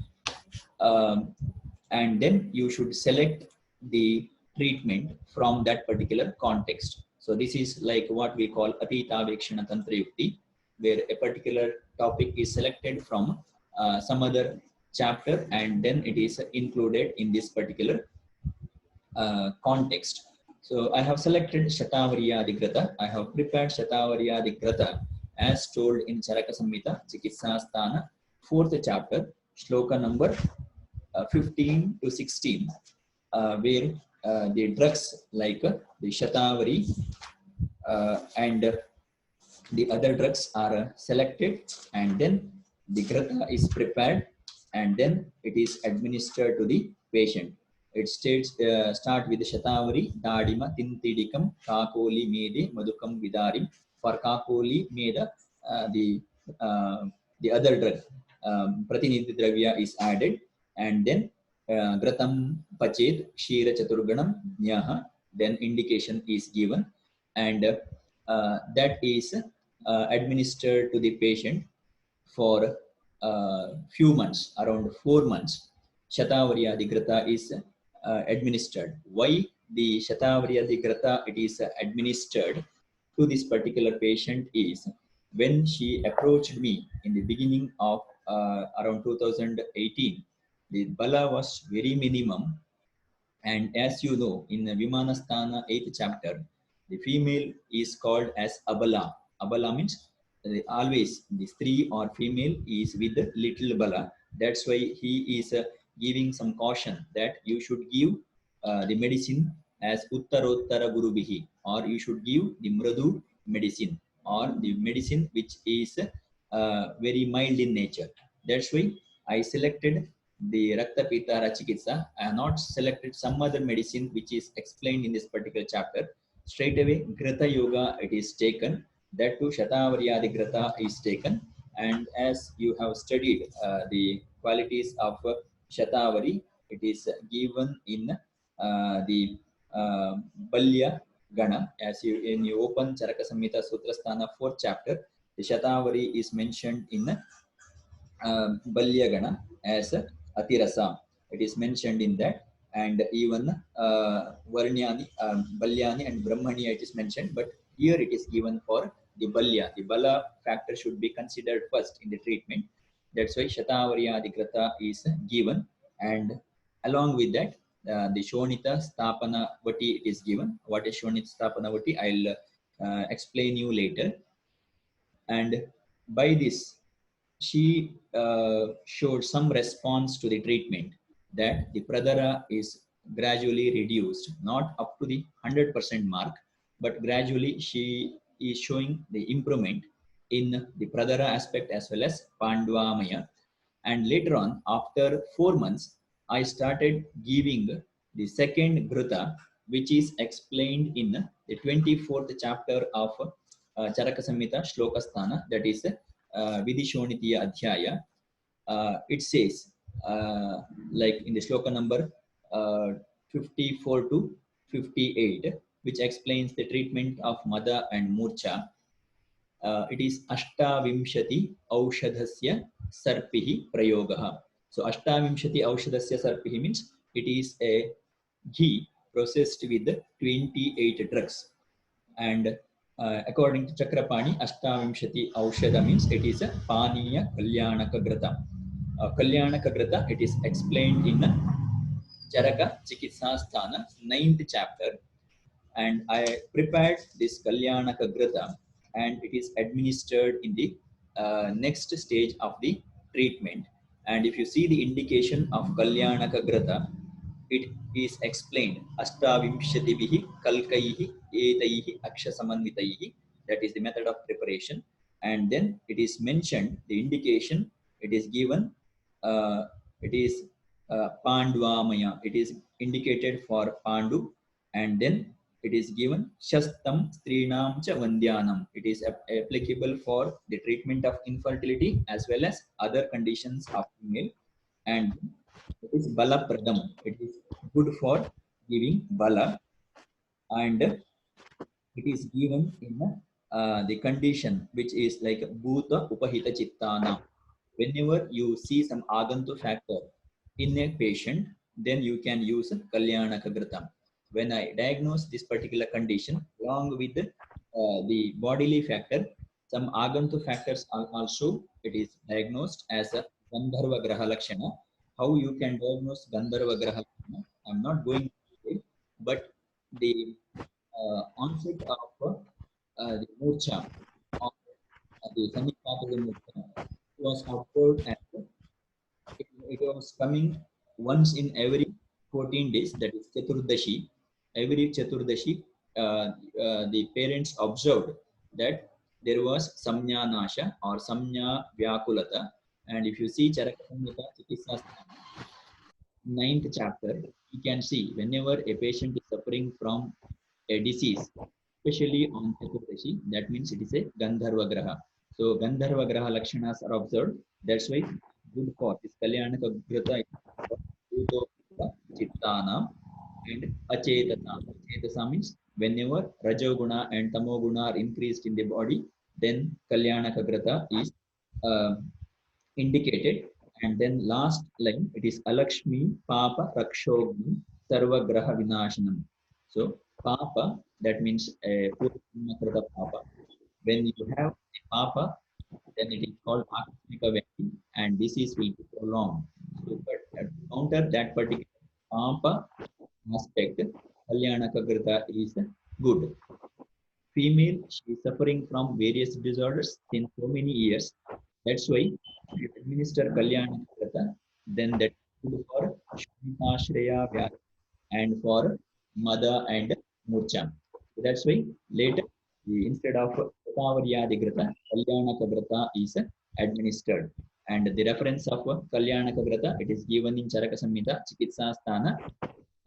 And then you should select the treatment from that particular context. So this is like what we call Atita Vekshana Tantra Yukti, where a particular topic is selected from some other chapter, and then it is included in this particular context. So I have selected Shatavariyadigrata. I have prepared Shatavariyadigrata as told in Charaka Samhita Chikitsa Sthana, 4th chapter, shloka number 15 to 16, where the drugs like the Shatavari and the other drugs are selected, and then the grata is prepared, and then it is administered to the patient. It states start with the Shatavari, Dadima, Tintidikam, Kakoli, Mede, Madukam, Vidarim. For Kakoli, Meda, the other drug, Pratinidhi Dravya is added, and then Gratam Pachet, Kshira Chaturganam, Nyaha, then indication is given, and that is administered to the patient for few months, around 4 months. Shatavariyadigrata is administered. Why the Shatavariyadigrata it is administered to this particular patient is, when she approached me in the beginning of around 2018, the bala was very minimum, and as you know, in the Vimanasthana 8th chapter, the female is called as Abala. Abala means always the stree or female is with little bala. That's why he is giving some caution that you should give the medicine as Uttarottara Gurubihi, or you should give the Mradu medicine, or the medicine which is very mild in nature. That's why I selected the Rakta Pitta Hara Chikitsa. I have not selected some other medicine which is explained in this particular chapter. Straight away, Grata Yoga it is taken. That too, Shatavariyadi Grata is taken. And as you have studied the qualities of Shatavari, it is given in the Balya Gana. As you open Charaka Samhita Sutrasthana 4th chapter, the Shatavari is mentioned in Balya Gana as Atirasa. It is mentioned in that, and even Varnyani, Balyani and Brahmani it is mentioned, but here it is given for the Balya. The Bala factor should be considered first in the treatment. That's why Shatavariyadigrata is given, and along with that, the Shonita Stapana Vati it is given. What is Shonita Stapana Vati? I'll explain you later. And by this, she showed some response to the treatment, that the pradara is gradually reduced, not up to the 100% mark, but gradually she is showing the improvement in the Pradara aspect as well as Pandvamaya. And later on, after 4 months, I started giving the second Ghrita, which is explained in the 24th chapter of Charaka Samhita Shlokasthana, that is Vidishonitiya Adhyaya. It says, like in the shloka number 54 to 58, which explains the treatment of Mada and Murcha. It is Ashtavimshati Aushadhasya Sarpihi Prayogaha. So Ashtavimshati Aushadhasya Sarpihi means it is a ghee processed with 28 drugs. And according to Chakrapani, Ashtavimshati Aushadha means it is a Paniya Kalyanaka Grata. Kalyanaka Grata, it is explained in Charaka Chikitsasthana 9th chapter. And I prepared this Kalyanaka Grata, and it is administered in the next stage of the treatment. And if you see the indication of Kalyanaka Grata, it is explained Astavimshativihi Kalkaihi Etaihi Akshasamanvitaihi. That is the method of preparation. And then it is mentioned the indication. It is given. It is Pandvamaya. It is indicated for Pandu, and then it is given Shastam Strinam Cha Vandyanam. It is applicable for the treatment of infertility as well as other conditions of female. And it is Bala Pradam. It is good for giving Bala, and it is given in the condition which is like Bhuta Upahita Chittana. Whenever you see some Agantu factor in a patient, then you can use Kalyanaka Grita. When I diagnose this particular condition along with the bodily factor, some Agantu factors are also it is diagnosed as a Gandharva Graha Lakshana. How you can diagnose Gandharva Graha Lakshana? I'm not going to say, but the onset of the Murcha, of the Sanipata Murcha was observed and it was coming once in every 14 days, that is Chaturdashi. Every Chaturdashi, the parents observed that there was Samnya Nasha or Samnya Vyakulata. And if you see Charaka Samhita Chikitsa 9th chapter, you can see whenever a patient is suffering from a disease, especially on Chaturdashi, that means it is a Gandharva Graha. So Gandharva Graha Lakshanas are observed. That's why good for this Kalyanaka Grita Chittana and Achetata. Achetasa means whenever Rajoguna and Tamoguna are increased in the body, then Kalyanaka Grita is indicated. And then last line, it is Alakshmi Papa Rakshogni Sarva Graha Vinashanam. So Papa, that means a Purva Papa. When you have a Papa, then it is called Akshmika Venti, and disease will be prolonged. So, but to counter that particular Papa aspect, Kalyanaka Grita is good. Female, she is suffering from various disorders since so many years. That's why if you administer Kalyanaka Grita, then that is good for Shmita Shreya Vyas and for Mada and Murcha. So that's why later, instead of Katavaryadighrita, Kalyanaka Grita is administered. And the reference of Kalyanaka Grita, it is given in Charaka Samhita Chikitsasthana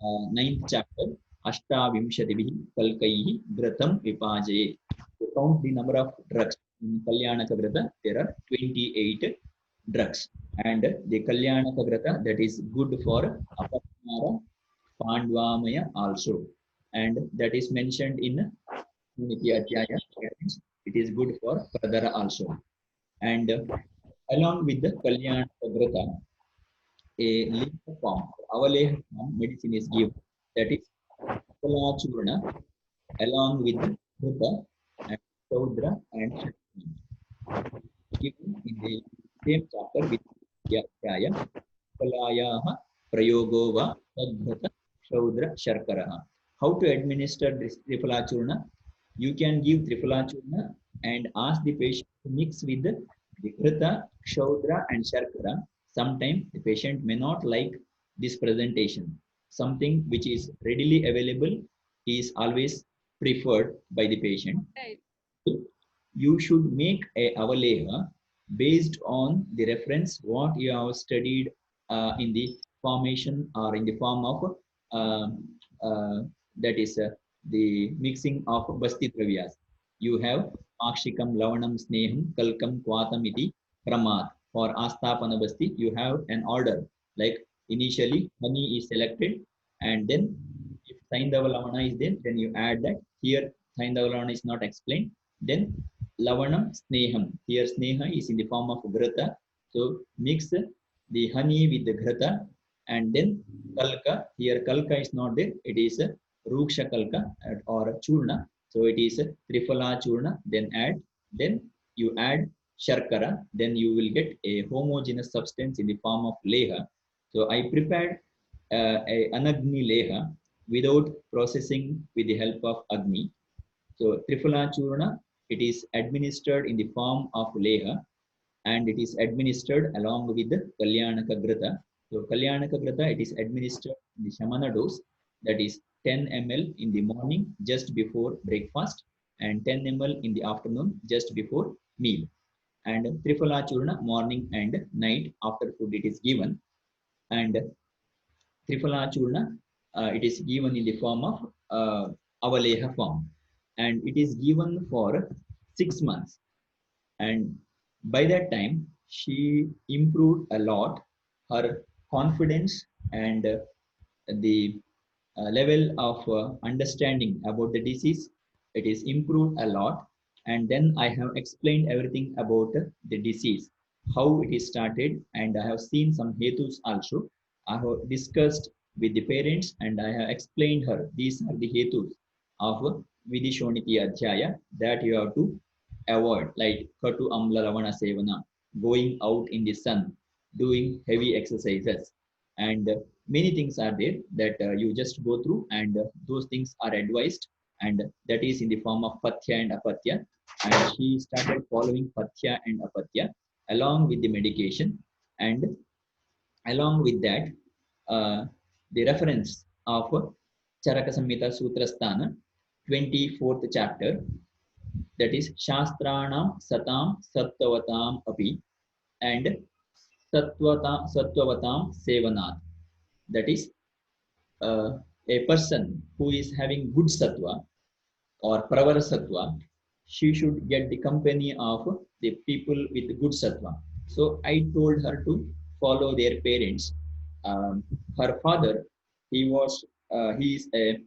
9th chapter, Ashtavimshativihi Kalkaihi Gratam Vipajaye. To count the number of drugs in Kalyanaka Grita, there are 28 drugs. And the Kalyanaka Grita, that is good for Apatmara Pandvamaya also. And that is mentioned in Nitya Adhyaya. It is good for Pradara also. And along with the Kalyanaka Grita, a liquid form, Avaleha form medicine is given. That is Palachurna along with Bhuta and Saudra and Shakti. Given in the same chapter with Yadhyaya, Palayaha Prayogova Tadbhuta Saudra Sharkaraha. How to administer this Triphalachurna? You can give Triphalachurna and ask the patient to mix with the Krita, Kshaudra and Sharkara. Sometimes the patient may not like this presentation. Something which is readily available is always preferred by the patient. Right. You should make a avaleha based on the reference what you have studied in the formation or in the form of uh, uh, that is the mixing of basti dravyas. You have akshikam, lavanam, sneham, kalkam, kwatam iti pramad. For astapana basti, you have an order like initially honey is selected, and then if saindava lavana is there, then you add that. Here saindava lavana is not explained. Then lavanam, sneham. Here sneha is in the form of grata. So mix the honey with the grata, and then kalka. Here kalka is not there. It is ruksha kalka or churna. So it is triphala churna. Then add. Then you add sharkara. Then you will get a homogeneous substance in the form of leha. So I prepared a anagni leha without processing with the help of agni. So Triphala Churna, it is administered in the form of leha, and it is administered along with the Kalyanaka Grata. So Kalyanaka Grata, it is administered in the Shamana dose, that is 10 ml in the morning just before breakfast, and 10 ml in the afternoon just before meal. And Triphala Churna morning and night after food it is given. And Triphala Churna, it is given in the form of Avaleha form, and it is given for 6 months. And by that time, she improved a lot. Her confidence and the level of understanding about the disease, it is improved a lot. And then I have explained everything about the disease, how it is started, and I have seen some hetus also. I have discussed with the parents, and I have explained her these are the hetus of vidishoniti adhyaya that you have to avoid, like katu amla lavana sevana, going out in the sun, doing heavy exercises, and many things are there that you just go through, and those things are advised, and that is in the form of pathya and apatya. And she started following pathya and apatya along with the medication. And along with that, the reference of Charaka Samhita Sutrasthana 24th chapter, that is Shastranam Satam Sattvatam Api and Sattvatam Sevanat. That is a person who is having good sattva or pravara sattva, she should get the company of the people with good sattva. So I told her to follow their parents. Her father, he is a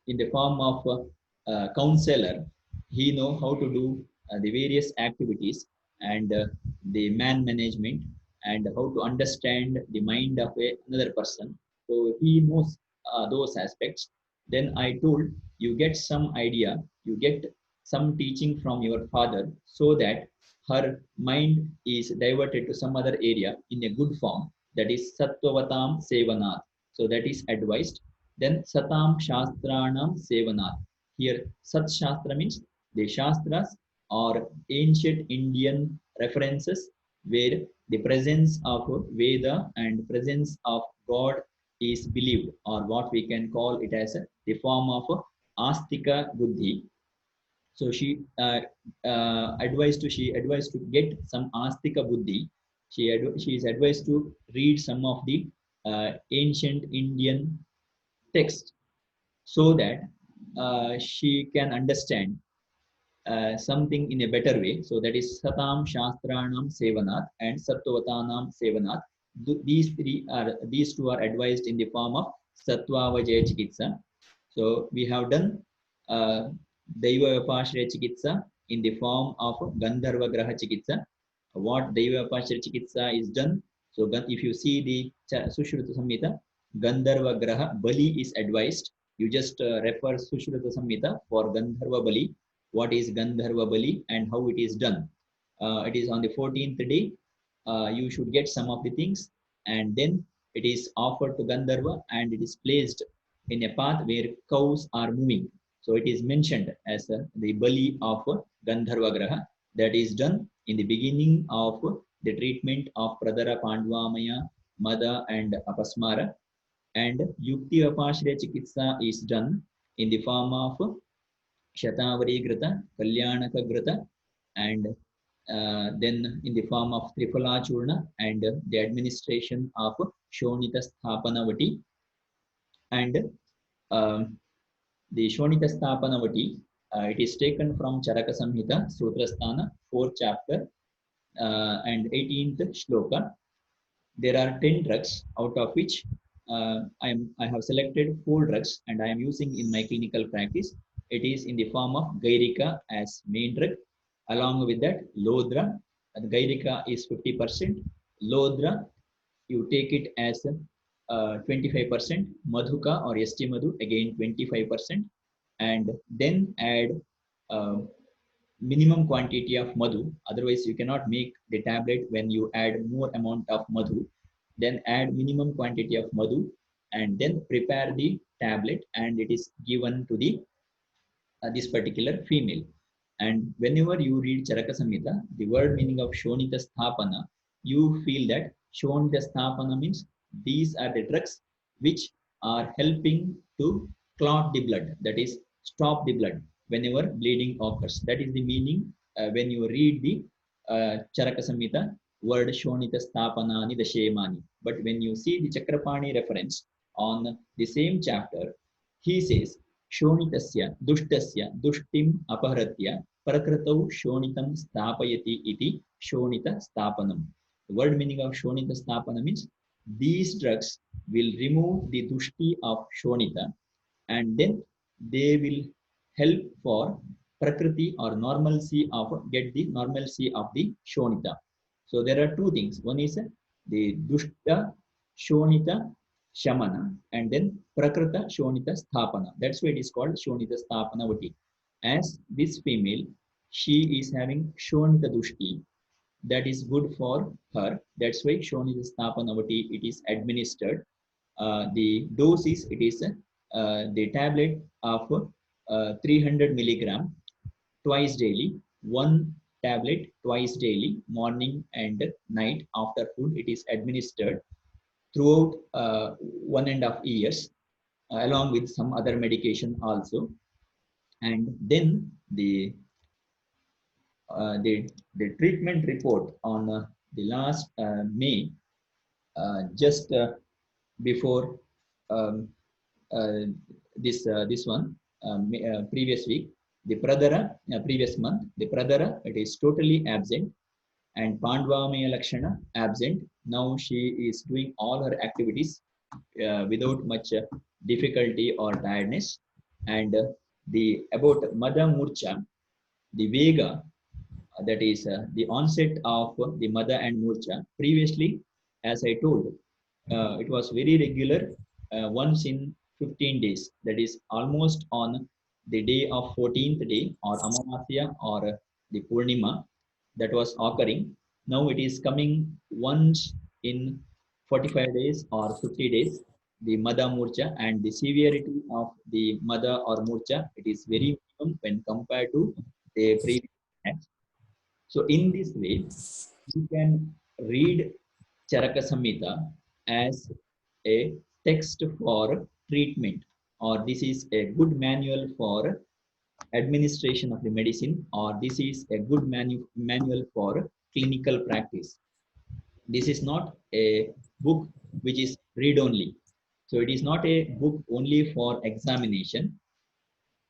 in the form of a counselor. He know how to do the various activities, and the man management, and how to understand the mind of another person. So he knows those aspects. Then I told, you get some idea, you get some teaching from your father, so that her mind is diverted to some other area in a good form, that is Sattvatam Sevanat. So that is advised. Then Satam Shastranam Sevanat. Here Sat Shastra means the Shastras or ancient Indian references where the presence of Veda and presence of God is believed, or what we can call it as the form of Astika Buddhi. So she advised to get some Astika Buddhi. She is advised to read some of the ancient Indian text, so that she can understand something in a better way. So that is Satam Shastranam Sevanat and Sattvatanam Sevanat. These two are advised in the form of Sattvavajaya Chikitsa. So we have done Daiva Vapashraya Chikitsa in the form of Gandharva Graha Chikitsa. What Daiva Vapashraya Chikitsa is done. So if you see the Sushruta Samhita, Gandharva Graha Bali is advised. You just refer Sushruta Samhita for Gandharva Bali. What is Gandharva Bali and how it is done. It is on the 14th day. You should get some of the things, and then it is offered to Gandharva, and it is placed in a path where cows are moving. So it is mentioned as the Bali of Gandharva Graha. That is done in the beginning of the treatment of Pradara, Pandvamaya, Mada and Apasmara. And Yukti Vapashraya Chikitsa is done in the form of Shatavari Kalyanaka Grata, and then in the form of Triphala Churna, and the administration of Shonita Sthapanavati, and um, the Shonita Sthapanavati, it is taken from Charaka Samhita, Sutrasthana, 4th chapter, and 18th shloka. There are 10 drugs, out of which I have selected 4 drugs and I am using in my clinical practice. It is in the form of Gairika as main drug. Along with that, Lodra. Gairika is 50%. Lodra, you take it as 25%. Madhuka or ST Madhu, again 25%. And then add uh, minimum quantity of madhu. Otherwise, you cannot make the tablet when you add more amount of madhu. Then add minimum quantity of madhu and then prepare the tablet, and it is given to the this particular female. And whenever you read Charaka Samhita, the word meaning of Shonita Sthapana, you feel that Shonita Sthapana means these are the drugs which are helping to clot the blood, that is, stop the blood whenever bleeding occurs. That is the meaning when you read the Charaka Samhita, word Shonita Sthapanani Dashemani. But when you see the Chakrapani reference on the same chapter, he says, Shonitasya dushtasya dushtim aparatya prakratau shonitam stapayati iti shonita stapanam. The word meaning of shonita stapana means these drugs will remove the dushti of shonita, and then they will help for prakriti or normalcy of get the normalcy of the shonita. So there are 2 things. One is the dushta shonita shamana, and then prakrita shonita sthapana. That's why it is called shonita sthapanavati. As this female, she is having shonita dushti, that is good for her. That's why shonita sthapanavati it is administered. The dose is, it is the tablet of 300 milligram twice daily, 1 tablet twice daily, morning and night after food. It is administered throughout 1.5 years, along with some other medication also. And then the treatment report on the last May, just before um, this one, previous week, the Pradara, previous month, the Pradara, it is totally absent, and Pandvamaya Lakshana absent. Now she is doing all her activities without much difficulty or tiredness. And the about Mada Murcha, the Vega, that is the onset of the Mada and Murcha. Previously, as I told, it was very regular, once in 15 days. That is almost on the day of 14th day or Amamasya or the Purnima that was occurring. Now it is coming once in 45 days or 50 days, the Mada Murcha, and the severity of the Mada or Murcha, it is very minimum when compared to the previous acts. So in this way, you can read Charaka Samhita as a text for treatment, or this is a good manual for administration of the medicine, or this is a good manual for clinical practice. This is not a book which is read only. So it is not a book only for examination.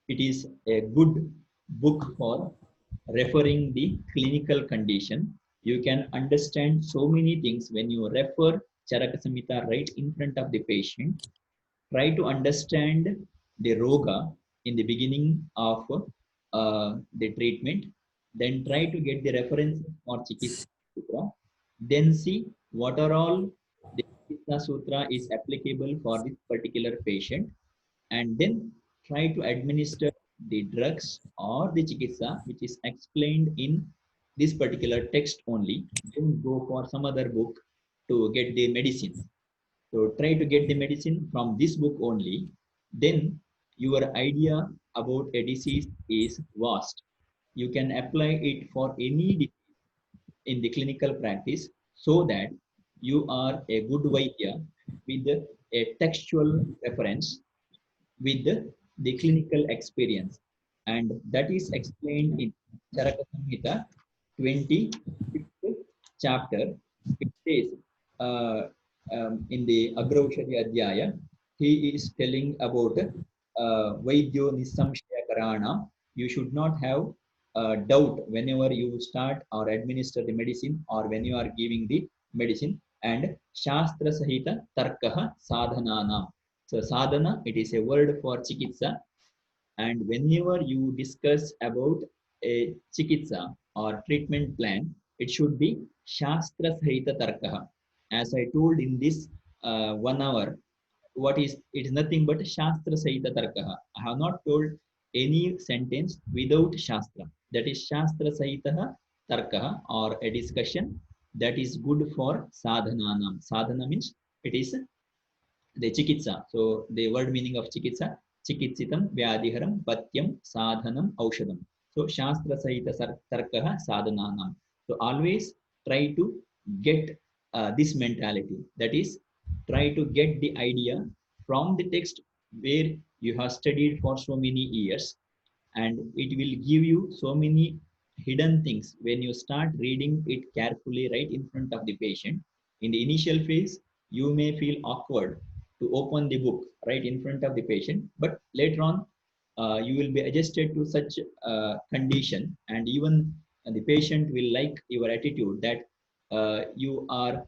It is a good book for referring the clinical condition. You can understand so many things when you refer Charaka Samhita right in front of the patient. Try to understand the roga in the beginning of the treatment. Then try to get the reference for Chikitsa Sutra. Then see what are all the Chikitsa Sutra is applicable for this particular patient, and then try to administer the drugs or the chikitsa which is explained in this particular text only. Don't go for some other book to get the medicine. So try to get the medicine from this book only. Then your idea about a disease is vast. You can apply it for any disease in the clinical practice, so that you are a good Vaidya with a textual reference, with the clinical experience. and that is explained in Charaka Samhita 25th chapter. It says in the Agraushadhi Adhyaya, he is telling about Vaidyo Nisamshaya Karana. You should not have doubt whenever you start or administer the medicine or when you are giving the medicine. And Shastra Sahita Tarkaha Sadhanana. So sadhana, it is a word for chikitsa, and whenever you discuss about a chikitsa or treatment plan, it should be Shastra Sahita Tarkaha. As I told in this 1 hour, what is it is nothing but Shastra Sahita Tarkaha. I have not told any sentence without Shastra. That is Shastra Sahita Tarkaha, or a discussion that is good for sadhananam. Sadhana means it is the chikitsa. So the word meaning of chikitsa, chikitsitam vyadiharam patyam sadhanam aushadam. So shastra sahita tarkaha sadhananam. So always try to get this mentality. That is, try to get the idea from the text where you have studied for so many years, and it will give you so many hidden things when you start reading it carefully right in front of the patient. In the initial phase, you may feel awkward to open the book right in front of the patient, but later on, you will be adjusted to such condition, and even the patient will like your attitude that you are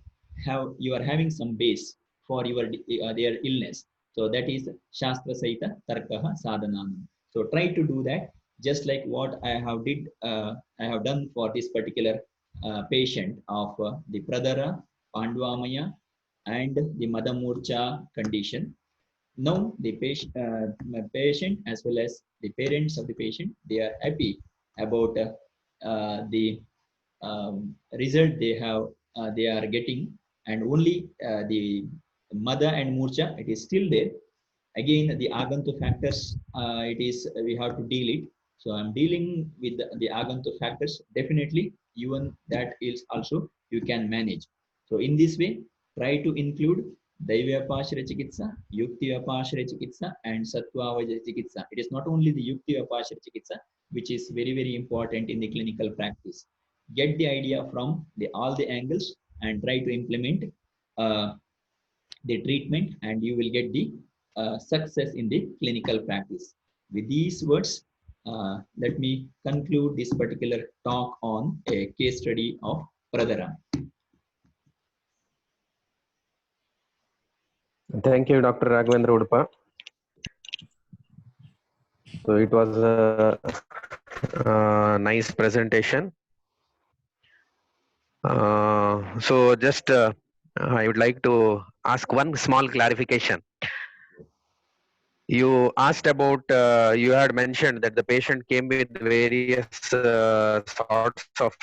having some base for your their illness. So that is Shastra Saita Tarkaha Sadhanam. So try to do that, just like what I have done for this particular patient of the Pradara, Pandvamaya, and the Madamurcha condition. Now the patient as well as the parents of the patient, they are happy about the result they are getting, and only the mother and murcha, it is still there. Again, the agantu factors, it is we have to deal it. So I'm dealing with the agantu factors. Definitely even that is also you can manage. So in this way, try to include Daivyapashara Chikitsa, Yuktivapashara Chikitsa, and Sattvavajara Chikitsa. It is not only the Yuktivapashara Chikitsa, which is very, very important in the clinical practice. Get the idea from all the angles and try to implement uh, the treatment, and you will get the success in the clinical practice. With these words, let me conclude this particular talk on a case study of Pradara. Thank you, Dr. Raghavendra Udupa. So it was a nice presentation. So just I would like to ask one small clarification. You asked about, you had mentioned that the patient came with various sorts of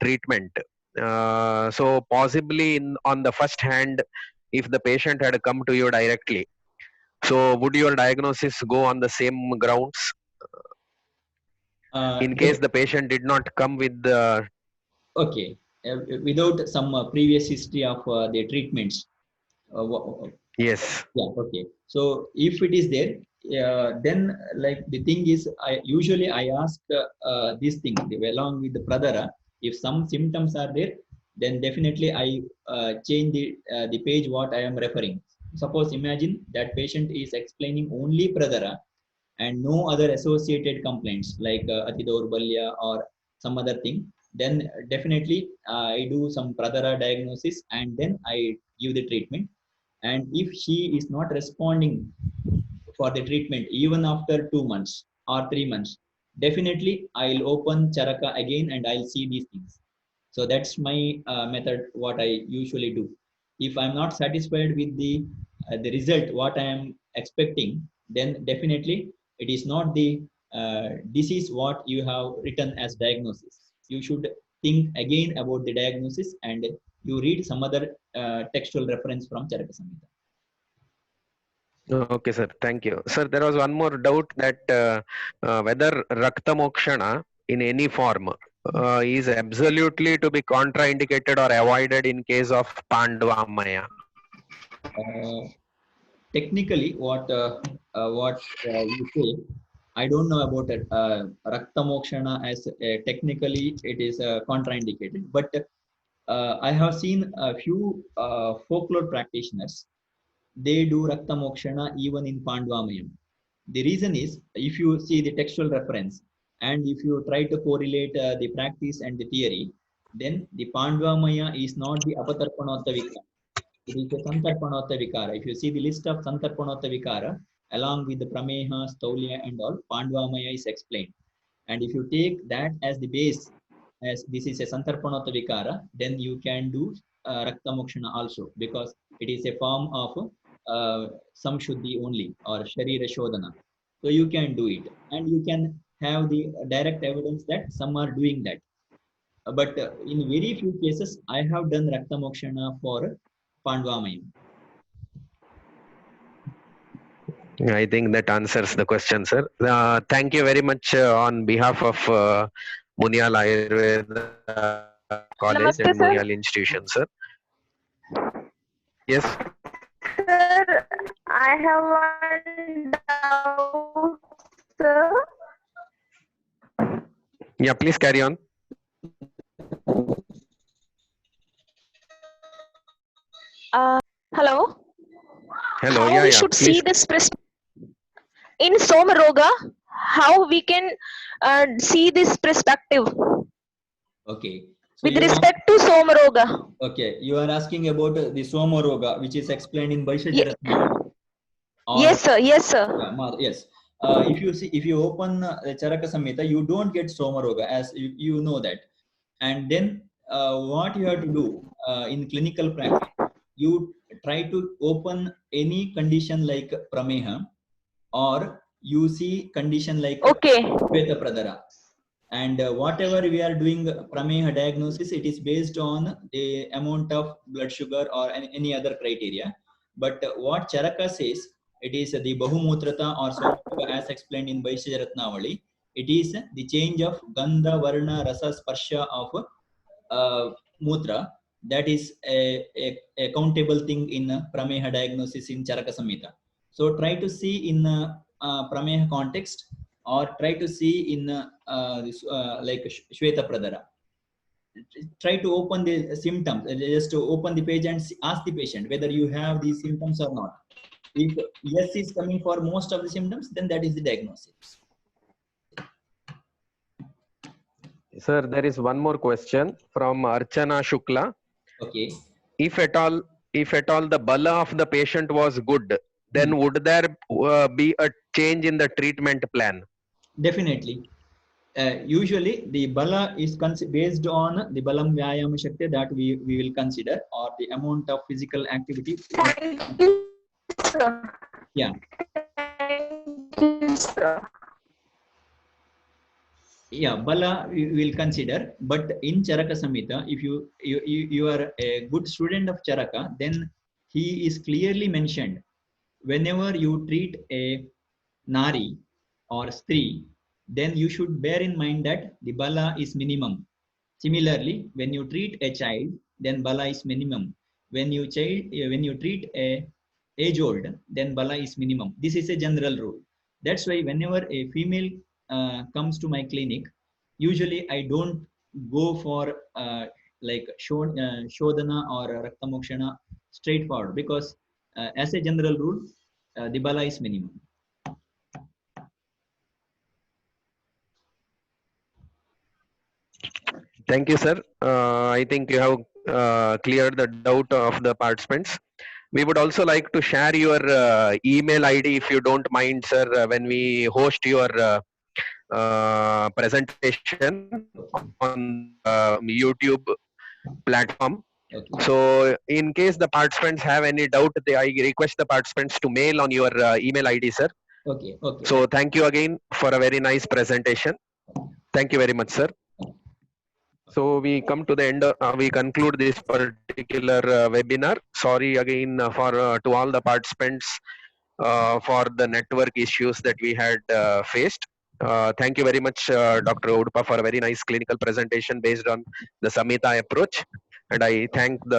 treatment. So possibly on the first hand, if the patient had come to you directly, so would your diagnosis go on the same grounds? In case the patient did not come with the... Okay, without some previous history of the treatments. Yes. Yeah, okay. So if it is there, then like the thing is, I usually ask this thing along with the Pradara. If some symptoms are there, then definitely I change the page what I am referring. Suppose imagine that patient is explaining only Pradara and no other associated complaints like Atidorbalya or some other thing, then definitely I do some Pradara diagnosis and then I give the treatment. And if she is not responding for the treatment even after 2 months or 3 months, definitely I'll open Charaka again and I'll see these things. So that's my method, what I usually do. If I'm not satisfied with the result, what I am expecting, then definitely it is not the disease what you have written as diagnosis. You should think again about the diagnosis and you read some other textual reference from Charaka Samhita. Okay, sir. Thank you. Sir, there was one more doubt that whether Rakta Mokshana in any form is absolutely to be contraindicated or avoided in case of Pandvamaya. Technically, what you say, I don't know about it. Rakta Mokshana as technically it is contraindicated, but I have seen a few folklore practitioners. They do Rakta Mokshana even in Pandvamayam. The reason is, if you see the textual reference and if you try to correlate the practice and the theory, then the Pandvamaya is not the Apatarpanotta Vikara. It is the Santarpanotta Vikara. If you see the list of Santarpanotta Vikara, along with the Prameha, Staulya and all, Pandvamaya is explained. And if you take that as the base, as this is a Santarpanotta Vikara, then you can do Rakta Mokshana also, because it is a form of Samshuddhi only, or Sharira Shodhana. So you can do it, and you can have the direct evidence that some are doing that. But in very few cases, I have done Rakta Mokshana for Pandvamayam. I think that answers the question, sir. Thank you very much on behalf of Munyal Ayurveda College Namaste, and sir. Munyal Institution, sir. Yes. Sir, I have one doubt, sir. Yeah, please carry on. Hello. Hello. How Yeah, we yeah. should Please. see this in Somaroga? How we can see this perspective Okay. So with you are, respect to Somaroga? okay, you are asking about the Somaroga, which is explained in Vaishyajaratnavali. Yes, sir. Yes, sir. Yeah, yes. If you open Charaka Samhita, you don't get Somaroga, as you know that. And then what you have to do in clinical practice, you try to open any condition like Prameha, or you see condition like Okay. Shweta Pradara. And whatever we are doing Prameha diagnosis, it is based on the amount of blood sugar or any other criteria. But what Charaka says, it is the Bahumutrata or Somaroga as explained in Vaishyajaratnavali. It is the change of Gandha, Varna, Rasa, Sparsha of Mutra. That is a countable thing in Prameha diagnosis in Charaka Samhita. So try to see in Prameha context, or try to see in this, like Shweta Pradara. Try to open the symptoms, just to open the page and ask the patient whether you have these symptoms or not. If yes is coming for most of the symptoms, then that is the diagnosis. Sir, there is one more question from Archana Shukla. Okay. If at all the bala of the patient was good, then would there be a change in the treatment plan? Definitely. Usually the bala is based on the balam vyayama shakti that we will consider, or the amount of physical activity. Thank you, sir. Yeah. Thank you, sir. Yeah, bala we will consider, but in Charaka Samhita, if you are a good student of Charaka, then he is clearly mentioned. Whenever you treat a nari or stri, then you should bear in mind that the bala is minimum. Similarly, when you treat a child, then bala is minimum. When you treat a age old, then bala is minimum. This is a general rule. That's why whenever a female comes to my clinic, usually I don't go for like Shodhana or Rakta Mokshana straightforward, because as a general rule, the bala is minimum. Thank you, sir. I think you have cleared the doubt of the participants. We would also like to share your email ID, if you don't mind, sir, when we host your presentation on YouTube platform. Okay. So in case the participants have any doubt, I request the participants to mail on your email ID, sir. Okay. Okay. So thank you again for a very nice presentation. Thank you very much, sir. So we come to the end, we conclude this particular webinar. Sorry again to all the participants for the network issues that we had faced. Thank you very much, Dr. Udupa, for a very nice clinical presentation based on the Samhita approach. And I thank the